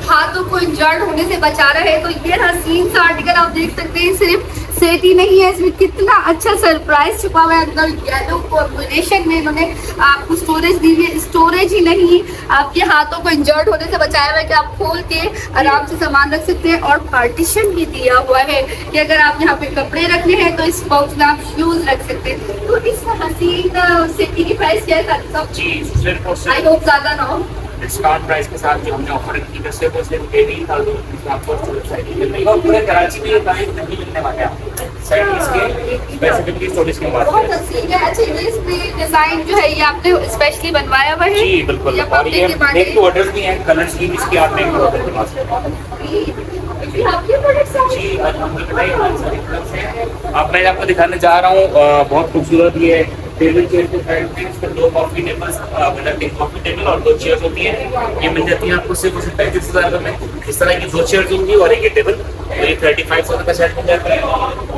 हाथों को इंजर्ड होने से बचा रहा है। तो ये हसीन सा आर्टिकल आप देख सकते हैं, सिर्फ सेट ही नहीं है, इसमें कितना अच्छा सरप्राइज छुपा हुआ है। अंदर येलो कॉम्बिनेशन में इन्होंने आपको स्टोरेज दी हुई है। स्टोरेज ही नहीं, आपके हाथों को इंजर्ड होने से बचाया हुआ है कि आप खोल के आराम से सामान रख सकते हैं। और पार्टीशन भी दिया हुआ है कि अगर आप यहाँ पे कपड़े रखने हैं तो इस बॉक्स में आप शूज रख सकते हैं। तो इस हसीन सेटी की प्राइस क्या है? जी, सिर्फ और आई होप ज्यादा ना हो। डिस्काउंट प्राइस के साथ जो हमने ऑफर की है सिर्फ 18,000 आपको स्टोरेज मिलेगी और पूरे कराची में ये प्राइस नहीं मिलने वाले आपको सेटिंग्स के स्पेसिफिकली स्टोरेज की बात बहुत करें। हसीन है। अच्छा, ये इसमें डिजाइन जो है ये आपने स्पेशली बनवाया हुआ है? जी बिल्कुल, और ये मेक टू ऑर्डर भी हैं, कलर्स की जिसकी आप मेक टू ऑर्डर करवा सकते हैं। आपके प्रोडक्ट्स हैं? जी, आज हम बताइए हमारी सारी प्रोडक्ट्स हैं। अब मैं आपको दिखाने जा रहा हूँ बहुत खूबसूरत ये टेबल चेयर के साइड में इसमें 2 कॉफी टेबल्स, मतलब 1 कॉफी टेबल और 2 चेयर्स होती हैं। ये मिल जाती है आपको सिर्फ 35,000 में। इस तरह की 2 चेयर्स होंगी और एक टेबल, तो ये 35,000 का सेट मिल जाता है।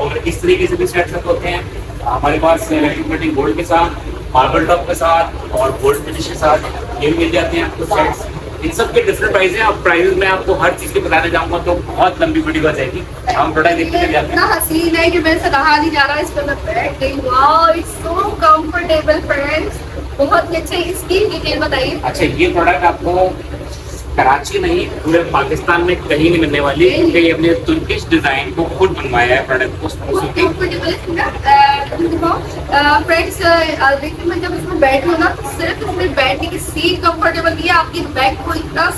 और इस तरीके से भी सेट होते हैं हमारे पास इलेक्ट्रिक गोल्ड के साथ, मार्बल टॉप के साथ और गोल्ड फिनिश के साथ ये मिल जाते हैं आपको सेट्स। इन सब के डिफरेंट प्राइस हैं। अब प्राइस में आपको हर चीज के बताने जाऊंगा तो बहुत लंबी वीडियो हो जाएगी। हम प्रोडक्ट देखते चले जाते इतना हैं। हसीन है कि मेरे से रहा नहीं जा रहा, इस पर मैं बैठ गई। Wow, it's so comfortable friends, बहुत ही अच्छा। इसकी डिटेल बताइए। अच्छा, ये प्रोडक्ट आपको कराची नहीं पूरे पाकिस्तान में कहीं नहीं मिलने वाली, क्योंकि ये अपने तुर्किश डिजाइन को खुद बनवाया है प्रोडक्ट को स्पेसिफिकली। फ्रेंड्स, देखिए मैं जब इसमें बैठी हूँ ना, तो सिर्फ इसमें बैठने की सीट कंफर्टेबल नहीं है, आपकी बैक को इतना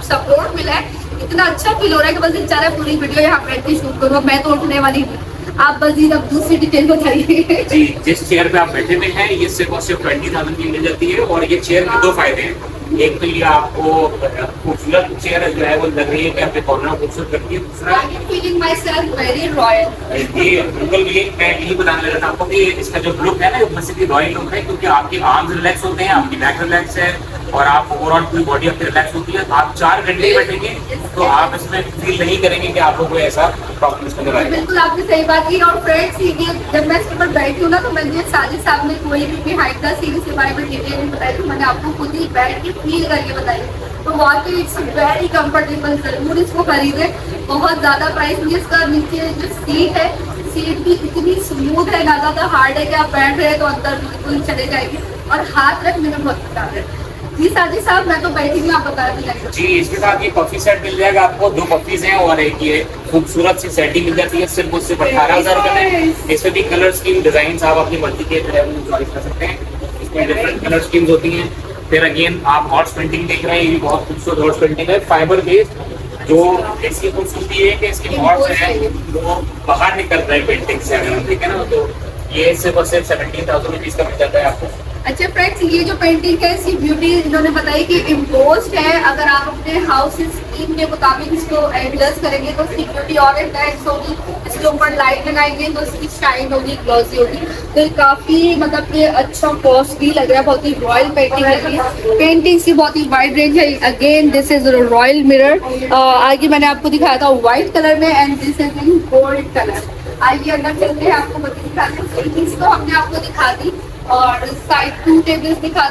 सपोर्ट मिला है, इतना अच्छा फील हो रहा है कि बस बेचारा पूरी वीडियो यहाँ बैठ के शूट करूँ। मैं तो उठने वाली हूँ। आप मजीद अब दूसरी डिटेल बताइए। जी, जिस चेयर पे आप बैठे हुए हैं ये सिर्फ और सिर्फ 20,000 की मिल जाती है। और ये चेयर के दो फायदे हैं। एक तो ये आपको खूबसूरत चेयर जो है वो लग रही है कि अपने कॉर्नर खूबसूरत करती है। दूसरा feeling my self very royal. ये बिल्कुल ये मैं यही बताने लगा था आपको कि इसका जो लुक है ना बेसिकली रॉयल लुक है, क्योंकि आपके आर्म्स रिलैक्स होते हैं, आपकी बैक रिलैक्स है और आप ओवरऑल पूरी बॉडी आपकी रिलैक्स होती है। आप 4 घंटे बैठेंगे तो आप इसमें फील नहीं करेंगे कि आप लोग को ऐसा प्रॉब्लम इसके अंदर आएगा। बिल्कुल आपने सही बात की। और फ्रेंड्स ये जब मैं इसके ऊपर बैठी हूँ ना तो मैंने साजिद साहब ने कोई भी बिहाइंड द सीन के बारे में डिटेल नहीं बताई, तो मैंने आपको खुद ही बैठ के फील करके बताई। तो वाकई इट्स वेरी कंफर्टेबल, जरूर इसको खरीदे। बहुत ज्यादा प्राइस नहीं है इसका। नीचे जो सीट है, सीट भी इतनी स्मूथ है, ना ज्यादा हार्ड है कि आप बैठ रहे हैं तो अंदर बिल्कुल चले जाएंगे। और हाथ रखने में बहुत पसंद है। जी साजिद साहब मैं तो बैठी हूँ, आप बता दीजिए। जी, इसके साथ ये कॉफी सेट मिल जाएगा आपको। 2 कॉफीज हैं और एक ये खूबसूरत सी सेटिंग मिल जाती है सिर्फ और सिर्फ 18,000 रुपए में। इसमें भी कलर स्कीम डिजाइन आप अपनी मर्जी के जो है वो चॉइस कर सकते हैं। इसमें डिफरेंट कलर स्कीम्स होती हैं। फिर अगेन आप हॉर्स पेंटिंग देख रहे हैं, ये भी बहुत खूबसूरत हॉर्स पेंटिंग है, फाइबर बेस्ड। जो इसकी खूबसूरती है कि इसके हॉर्स है वो बाहर निकल रहे हैं पेंटिंग से, अगर हम देखें ना तो ये सिर्फ और सिर्फ 17,000 रुपीज का मिल जाता है आपको। अच्छा फ्रेंड्स, ये जो पेंटिंग है इसकी ब्यूटी इन्होंने बताई कि इम्पोज्ड है। अगर आप अपने हाउस स्कीम के मुताबिक इसको एडजस्ट करेंगे तो इसकी ब्यूटी और एनहांस होगी। इसके ऊपर लाइट लगाएंगे तो इसकी शाइन होगी, ग्लॉसी होगी। तो ये काफी मतलब कि अच्छा कॉस्टली लग रहा है, बहुत ही रॉयल पेंटिंग लग रही है। पेंटिंग्स की बहुत ही वाइड रेंज है। Again this is royal mirror. आगे मैंने आपको दिखाया था व्हाइट कलर में and this is in gold colour. आइए अंदर चलते हैं, आपको दिखाते हैं। पेंटिंग्स तो हमने आपको दिखा दी और साइड 2 टेबल्स दिखा,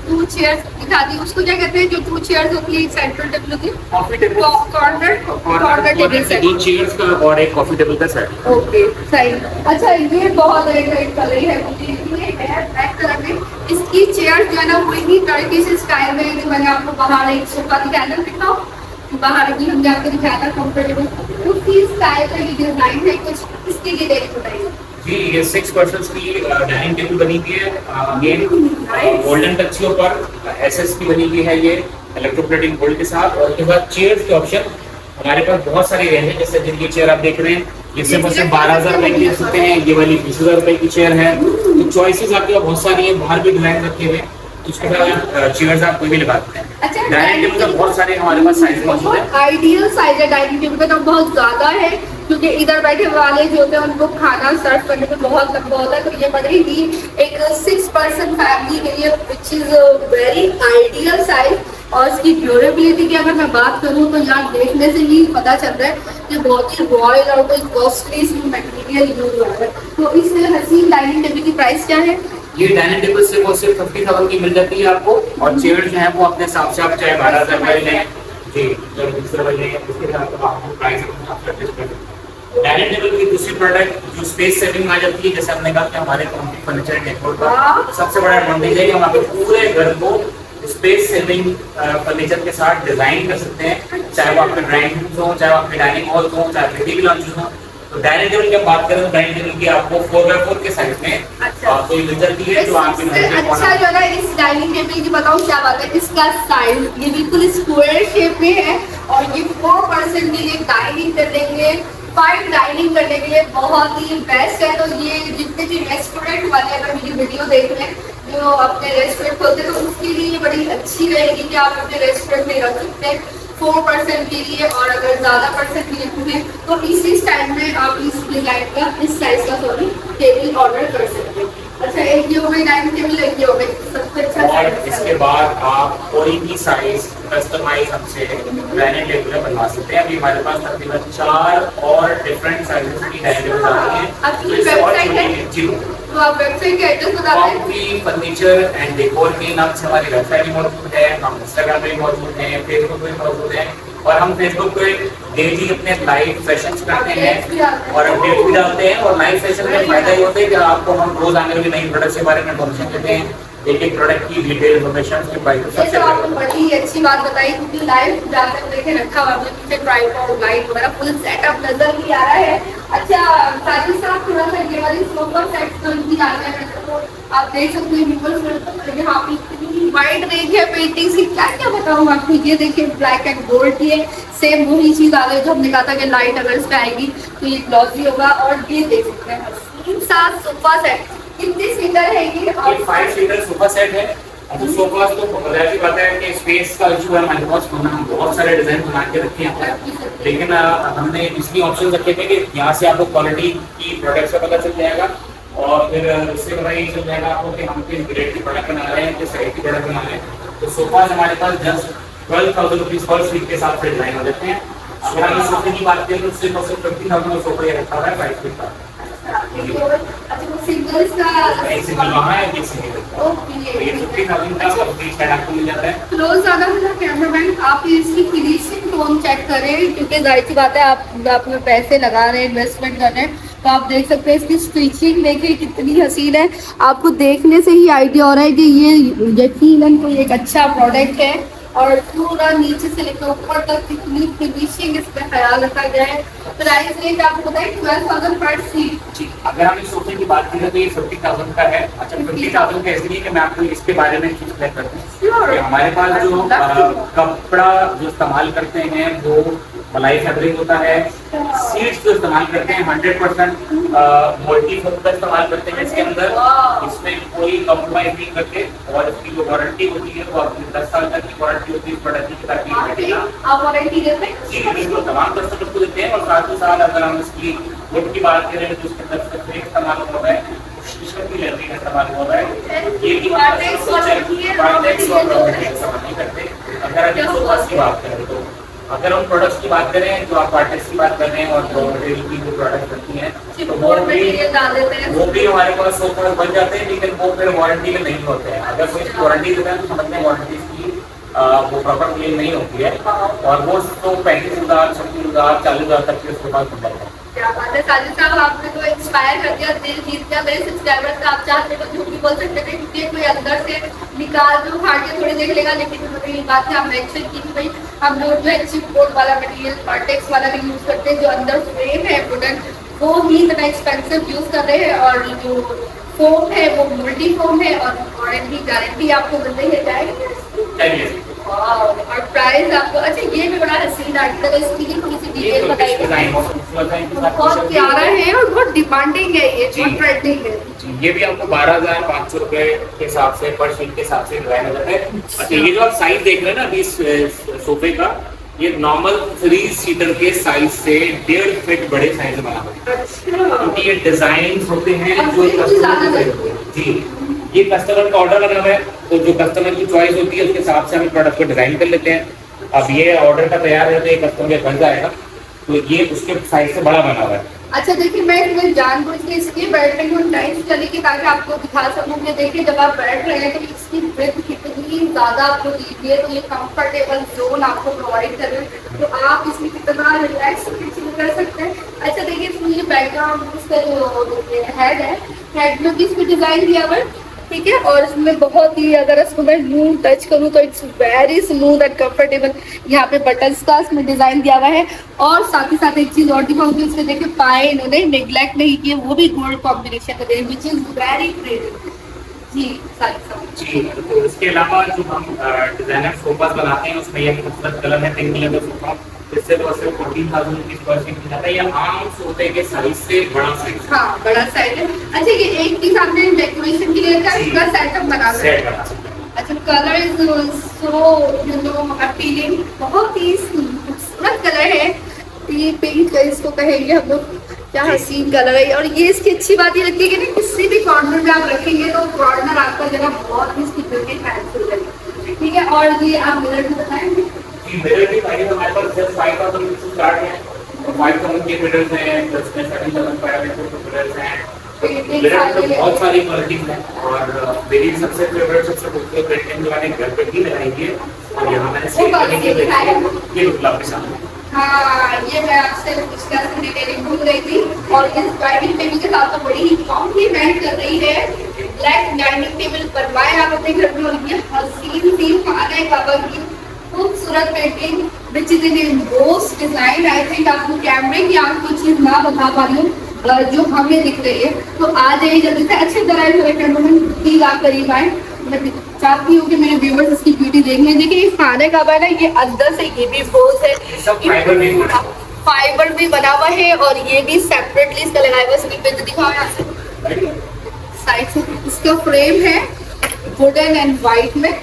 2 चेयर्स दिखा दी। उसको क्या कहते हैं जो 2 चेयर्स होती है, सेंट्रल टेबल होती है, coffee table, corner table set, 2 chairs का और एक कॉफी टेबल का सेट। ओके सही। अच्छा ये बहुत रेड कलर है, ये है ब्लैक कलर में। इसकी चेयर जो है ना वही टर्किश स्टाइल में, जो मैंने आपको बाहर एक सोफा दिखाया था, दिखाओ बाहर भी हमने आपको दिखाया था कंफर्टेबल, उसी स्टाइल का ये डिजाइन है। कुछ इसकी डिटेल बताइए। जी, ये 6 पर्सन्स की डाइनिंग टेबल बनी हुई है। अगेन गोल्डन टच के ऊपर एसएस की बनी हुई है, ये इलेक्ट्रोप्लेटिंग गोल्ड के साथ। और उसके बाद चेयर्स के ऑप्शन हमारे पास बहुत सारी रेंज है। जैसे जिनकी चेयर आप देख रहे हैं ये सिर्फ 12,000 रुपए की दे सकते हैं। ये वाली 20,000 रुपए की चेयर है। तो चॉइसेस आपके पास बहुत सारी है, बाहर भी डिजाइन रखे हुए। उसके बाद चेयर्स आप कोई भी लगा सकते हैं। अच्छा, डाइनिंग टेबल का बहुत सारे हमारे पास साइज मौजूद है। आइडियल साइज है डाइनिंग टेबल का, तो बहुत ज्यादा है क्योंकि इधर बैठे वाले जो होते हैं उनको खाना सर्व करने में बहुत लंबा होता है। तो ये बड़ी ही एक 6 पर्सन फैमिली के लिए which is very ideal size. और इसकी ड्यूरेबिलिटी की अगर मैं बात करूँ तो यहाँ देखने से ही पता चल रहा है कि बहुत ही रॉयल और कोई कॉस्टली मटेरियल यूज हो रहा है। तो इस हसीन डाइनिंग टेबल की प्राइस क्या है? ये डाइनिंग टेबल सिर्फ और सिर्फ 50,000 की मिल जाती है आपको। और चेयर जो है वो अपने हिसाब से आप चाहे 12,000 वाली लें, जी, चाहे 20,000 वाली लें, उसके हिसाब से आपको प्राइस एडजस्ट कर दें। डाइनिंग टेबल की दूसरी प्रोडक्ट जो स्पेस सेविंग आ जाती है, जैसे हमने कहा कि हमारे कंपनी फर्नीचर डेकोर का सबसे बड़ा एडवांटेज है कि हम आपके पूरे घर को स्पेस सेविंग फर्नीचर के साथ डिजाइन कर सकते हैं, चाहे वो आपके ड्राइंग रूम हो, चाहे वो आपके डाइनिंग हॉल हो, चाहे आपके टीवी लॉन्च हो। तो डाइनिंग टेबल की बात करें तो डाइनिंग टेबल की आपको 4x4 के साइज में आपको ये मिल जाती है, जो आपके अच्छा जो है इस डाइनिंग टेबल की बताऊँ क्या बात है, इसका साइज ये बिल्कुल स्क्वायर शेप में है और ये 4 पर्सन के लिए डाइनिंग करने के लिए, फाइन डाइनिंग करने के लिए बहुत ही बेस्ट है। तो ये जितने भी रेस्टोरेंट वाले अगर मेरी वीडियो देख रहे हैं जो अपने रेस्टोरेंट खोलते हैं तो उसके लिए ये बड़ी अच्छी रहेगी कि आप अपने रेस्टोरेंट में रख सकते हैं 4 पर्सन के लिए। और अगर ज्यादा पर्सन के लिए पूछे तो इसी स्टाइल में आप इस डिजाइन का, इस साइज का सॉरी टेबल ऑर्डर कर सकते हैं। अच्छा एक ये हो गई डाइनिंग टेबल, एक ये हो गई सबसे अच्छा। और इसके बाद आप कोई भी साइज कस्टमाइज हमसे डाइनिंग टेबल बनवा सकते हैं। अभी हमारे पास तकरीबन 4 और डिफरेंट साइजेस की डाइनिंग टेबल आती है। आपकी वेबसाइट है? जी, तो आप वेबसाइट का एड्रेस बता दें। कॉम्फी फर्नीचर एंड डेकोर के नाम से हमारी वेबसाइट भी मौजूद है, हम इंस्टाग्राम पे भी मौजूद हैं, फेसबुक पे भी मौजूद हैं। और हम फेसबुक पे डेली अपने लाइव सेशंस करते हैं और अपडेट भी डालते हैं। और लाइव सेशन में फायदा ये होता है कि आपको हम रोज आने वाली नई प्रोडक्ट्स के बारे में इन्फॉर्मेशन देते हैं, एक एक प्रोडक्ट की डिटेल इन्फॉर्मेशन, उसके प्राइस ये सबसे तो आपको बड़ी ही अच्छी बात बताई, क्योंकि लाइव जाकर देखे रखा हुआ है पीछे ट्राइपॉड लाइट वगैरह फुल सेटअप नजर भी आ रहा है। अच्छा साथ ही साथ थोड़ा सा ये वाली सोफा सेट तो भी आ रहा है, तो आप देख सकते हैं व्यूअर्स यहाँ पे इतनी वाइड रेंज है पेंटिंग्स की, क्या क्या बताऊँ आपको। ये देखिए ब्लैक एंड गोल्ड की है, सेम वही चीज आ गई जो हमने कहा था कि लाइट अगर इस पे आएगी तो ये ग्लॉसी होगा। और ये देख सकते हैं हसीन सा सोफा सेट, कितनी सीटर है ये। 5 सीटर सोफा सेट है। अब सोफा तो जाहिर सी बात है कि स्पेस का इशू है हमारे पास, वरना हम बहुत सारे डिजाइन बना के रखे हैं, लेकिन हमने इसलिए ऑप्शन रखे थे कि यहाँ से आपको क्वालिटी की प्रोडक्ट्स का पता चल जाएगा, और फिर इससे पता ये चल जाएगा आपको कि हम किस ग्रेड की प्रोडक्ट बना रहे हैं, किस साइज की प्रोडक्ट बना रहे हैं। तो सोफा हमारे पास जस्ट 12,000 रुपीज पर सीट के साथ डिजाइन हो जाते हैं। अगर हम इस सोफे की बात करें तो सिर्फ और सिर्फ 50,000 का सोफा ये रखा हुआ है 5 फीट का। सिंगल्स का एक सिंगल वहाँ है, एक सिंगल रखा है। तो ये 50,000 का और बीच साइड आपको मिल जाता है। क्लोज ज्यादा मेरा कैमरामैन, आप इसकी फिनिशिंग टोन चेक करें, क्योंकि जाहिर सी बात है आप में पैसे लगा रहे हैं, इन्वेस्टमेंट कर रहे हैं, तो आप देख सकते हैं इसकी स्टिचिंग देखिए कितनी हसीन है। आपको देखने से ही आइडिया हो रहा है कि ये यकीनन कोई एक अच्छा प्रोडक्ट है, और पूरा नीचे से लेकर ऊपर तक कितनी फिनिशिंग इसमें ख्याल रखा गया है। प्राइस रेंज आपको बताएं 12,000 पर सीट। जी, अगर हम इस सोफे की बात करें तो ये 50,000 का है। अच्छा 50,000 का इसलिए कि मैं आपको इसके बारे में चीज क्लियर करता हूँ। हमारे पास जो कपड़ा जो इस्तेमाल करते हैं वो मलाई फैब्रिक होता है। सीट्स जो इस्तेमाल करते हैं 100% मल्टी फैब्रिक का इस्तेमाल करते हैं इसके अंदर, इसमें कोई कॉम्प्रोमाइज नहीं करते। और इसकी जो वारंटी होती है वो आपकी 10 साल तक की वारंटी होती है इस प्रोडक्ट की, ताकि आप वारंटी देते हैं? जी बिल्कुल, तमाम कस्टमर को देते हैं। और साथ ही साथ अगर हम इसकी वुड की बात करें तो उसके अंदर फैब्रिक इस्तेमाल हो रहा है, शीशम की लकड़ी का इस्तेमाल हो रहा है। ये भी वार्टेक्स और इस्तेमाल नहीं करते। अगर हम सोफा की बात करें तो अगर हम प्रोडक्ट्स की बात करें तो आप वार्टेक्स की बात कर रहे हैं, और जो मटेरियल की जो प्रोडक्ट बनती हैं तो वो भी हमारे पास सोफा बन जाते हैं, लेकिन वो फिर वारंटी में नहीं होते हैं। अगर कोई इसकी वारंटी देता है तो समझते हैं वारंटी की वो प्रॉपर क्लेम नहीं होती है, और वो तो 35,000, 36,000, 40,000 तक के उसके पास मिल जाता है। क्या बात है साजिद साहब, आपने तो इंस्पायर कर दिया, दिल जीत दिया मेरे सब्सक्राइबर्स का। आप चाहते तो झूठ भी बोल सकते थे, क्योंकि कोई अंदर से निकाल जो उठा के थोड़ी देख लेगा, लेकिन मतलब ये बात है हम मेंशन की कि भाई हम लोग जो है चिप बोर्ड वाला मटेरियल पार्टेक्स वाला भी यूज करते हैं, जो अंदर फ्रेम है वुडन वो ही इतना एक्सपेंसिव यूज कर रहे हैं, और जो फोम है वो मल्टी फोम है, और वारंटी गारंटी आपको मिल रही है जाएगी। और प्राइस आपको, अच्छा ये भी बड़ा हसीन आर्टिकल है, इसकी भी थोड़ी सी डिटेल बताइए। बहुत प्यारा है और बहुत डिमांडिंग है, ये बहुत ट्रेंडिंग है। ये भी आपको 12,500 रुपए के हिसाब से पर शीट के हिसाब से डिजाइन हो जाता है। अच्छा ये जो आप साइज देख रहे हैं ना अभी इस सोफे का, ये नॉर्मल 3 सीटर के साइज से 1.5 फीट बड़े साइज में बना हुआ है, क्योंकि ये डिजाइन होते हैं जो कस्टमर जी ये कस्टमर का ऑर्डर लगा हुआ है, तो जो कस्टमर की चॉइस होती है उसके हिसाब से हम प्रोडक्ट को डिजाइन कर लेते हैं। अब ये ऑर्डर का तैयार है तो ये कस्टमर के बन जाएगा, तो ये उसके साइज से बड़ा बना हुआ है। अच्छा देखिए, मैं इसमें जानबूझ के इसलिए बैठ रही हूँ टाइम चले की, ताकि आपको दिखा सकूँ कि देखिए जब आप बैठ रहे हैं तो इसकी ब्रेथ कितनी ज़्यादा आपको दीजिए, तो ये कंफर्टेबल जोन आपको प्रोवाइड कर रहे हैं, तो आप इसमें कितना रिलैक्स कर सकते हैं। अच्छा देखिए इसमें ये बैकग्राउंड इसका जो हेड है, हेड में भी इसमें डिज़ाइन दिया हुआ है, ठीक है। और इसमें बहुत ही, अगर इसको मैं यूं टच करूँ तो it's very smooth and comfortable. यहाँ पे बटन्स का इसमें डिजाइन दिया हुआ है, और साथ ही साथ एक चीज और दिखाऊंगी, इसमें देखिए पाए इन्होंने नेग्लेक्ट नहीं किए, वो भी गोल्ड कॉम्बिनेशन में दे, विच इज वेरी क्रिएटिव जी। जी तो इसके अलावा जो हम डिजाइनर सोफा बनाते हैं उसमें ये खूबसूरत कलर है, पिंक कलर का सोफा, इससे तो सिर्फ 14,000 रुपीज पर सीट मिल जाता है। ये आम सोफे के साइज से बड़ा साइज, हाँ बड़ा साइज है। अच्छा ये एक चीज आपने डेकोरेशन के लिए पूरा सेटअप बना लिया। अच्छा कलर इज सो अपीलिंग, बहुत ही खूबसूरत कलर है, ये पिंक इसको कहेंगे हम लोग, क्या हसीन कलर है। और ये इसकी अच्छी बात ये लगती है कि ना किसी भी कॉर्नर में आप रखेंगे तो कॉर्नर आपका जगह बहुत ही इसकी ब्यूटी हैंडफुल लगेगी, ठीक है। और ये आप मिरर भी बताएंगे? मिरर भी हमारे पास जस्ट 5,000 रुपीज से स्टार्ट है, 5,000 के मिरर्स हैं, 7,500 मिरर्स हैं। मिरर में बहुत सारी क्वालिटीज हैं, और मेरी सबसे फेवरेट सबसे खूबसूरत पेंटिंग जो मैंने घर पे ही लगाई है, और यहाँ मैंने सेल करने के लिए ये गुलाब के सामने। हाँ ये मैं आपसे डिस्कस डिटेलिंग भूल गई थी, और इस डाइनिंग टेबल के साथ तो बड़ी ही कॉम्प्लीमेंट कर रही है। ब्लैक डाइनिंग टेबल बनवाए आप अपने घर में होगी हसीन सी खाना काबा की खूबसूरत painting which is in emboss design. I think आपको कैमरे की आंख को चीज ना बता पा रही हूँ जो हमें दिख रही है। तो आ जाइए जल्दी से, अच्छी तरह जो है कैमरामैन प्लीज आप करीब आए। मैं चाहती हूँ कि मेरे व्यूअर्स इसकी ब्यूटी देख लें। देखिए ये खाना काबा है ना, ये अंदर से ये भी बोस है, फाइबर भी बना हुआ है और ये भी सेपरेटली इसका लगाया हुआ है। स्क्रीन पे दिखाओ यहाँ से साइड से। इसका फ्रेम है वुडन एंड वाइट में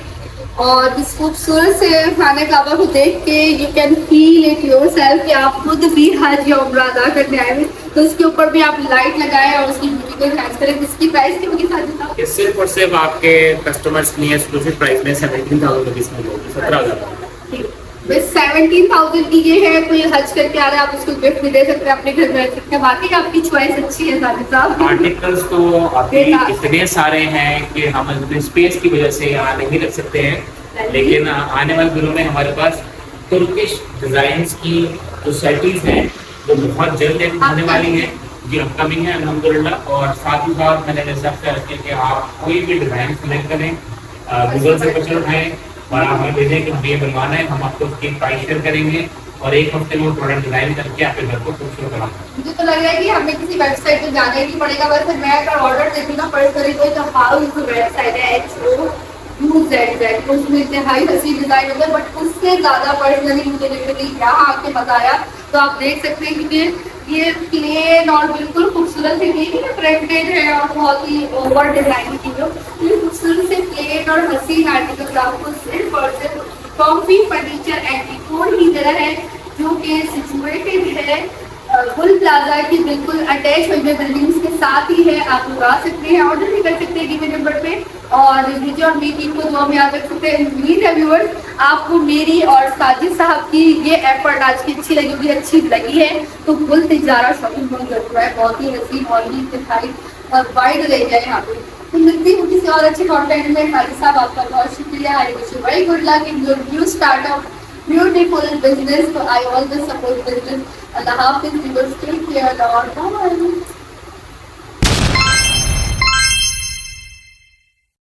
और इस खूबसूरत से खाने काबा को देख के you can feel it yourself कि आप खुद भी हज या उम्रा अदा करने आए हैं। तो इसके ऊपर भी आप लाइट लगाएं और उसकी ब्यूटी को एनहांस करें। इसकी प्राइस क्या होगी साजिद? ये सिर्फ और सिर्फ आपके कस्टमर्स के लिए एक्सक्लूसिव प्राइस में 17,000 रुपीज में होगी, 17,000। बस 17,000 की ये है। कोई हज करके आ रहा है आप उसको गिफ्ट भी दे सकते हैं, अपने घर में रख सकते हैं। बाकी आपकी चॉइस अच्छी है साजिद साहब। आर्टिकल्स तो अभी इतने सारे हैं कि हम अपने स्पेस की वजह से यहाँ नहीं रख सकते हैं, लेकिन आने वाले दिनों में हमारे पास तुर्किश डिजाइन्स की जो सेटिंग्स हैं वो बहुत जल्द होने वाली हैं, जी अपकमिंग है अल्हम्दुलिल्लाह। और साथ ही साथ मैंने जैसे आपसे अर्ज किया कि आप कोई भी डिजाइन सिलेक्ट करें, गूगल से पिक्चर उठाएं और आप हमें भेजें कि मुझे ये बनवाना है, हम आपको उसकी प्राइस शेयर करेंगे और एक हफ्ते में प्रोडक्ट डिजाइन करके आपके घर को खूबसूरत बनाएंगे। मुझे तो लग रहा है कि हमें किसी वेबसाइट पे जाना ही नहीं पड़ेगा। बस मैं अगर ऑर्डर देती ना पर्सनली तो हाउ इज द वेबसाइट है HOUZZ, उसमें इंतहाई हसीन डिजाइन होता है, बट उससे ज्यादा पर्सनली मुझे लिटरली यहाँ आके मजा आया। तो आप देख सकते हैं कि ये प्लेन और बिल्कुल खूबसूरत है, ये प्रिंटेड है और बहुत ही ओवर डिजाइन की जो ये खूबसूरत से प्लेन और हसीन आर्टिकल आपको सिर्फ और सिर्फ कॉम्फी फर्नीचर एंड डेकोर ही जगह है जो कि सिचुएटेड है गुल प्लाजा की बिल्कुल अटैच हुई बिल्डिंग्स के साथ ही है। आप लोग आ सकते हैं, ऑर्डर भी कर सकते हैं गिवन नंबर पे और मुझे और मेरी टीम को दुआ में याद रख सकते हैं। उम्मीद है व्यूअर्स आपको मेरी और साजिद साहब की ये एफर्ट आज की अच्छी लगी होगी, अच्छी लगी है तो गुल तिजारा शॉपिंग मॉल जरूर है। बहुत ही हसीन मॉल की दिखाई और वाइड ले जाए यहाँ पे। तो मिलती हूँ किसी और अच्छे कॉन्टेंट में। साजिद साहब आपका बहुत शुक्रिया। I wish you very good luck in your new startup beautiful business. So I always support business. Allah Hafiz, viewers, take care. Bye.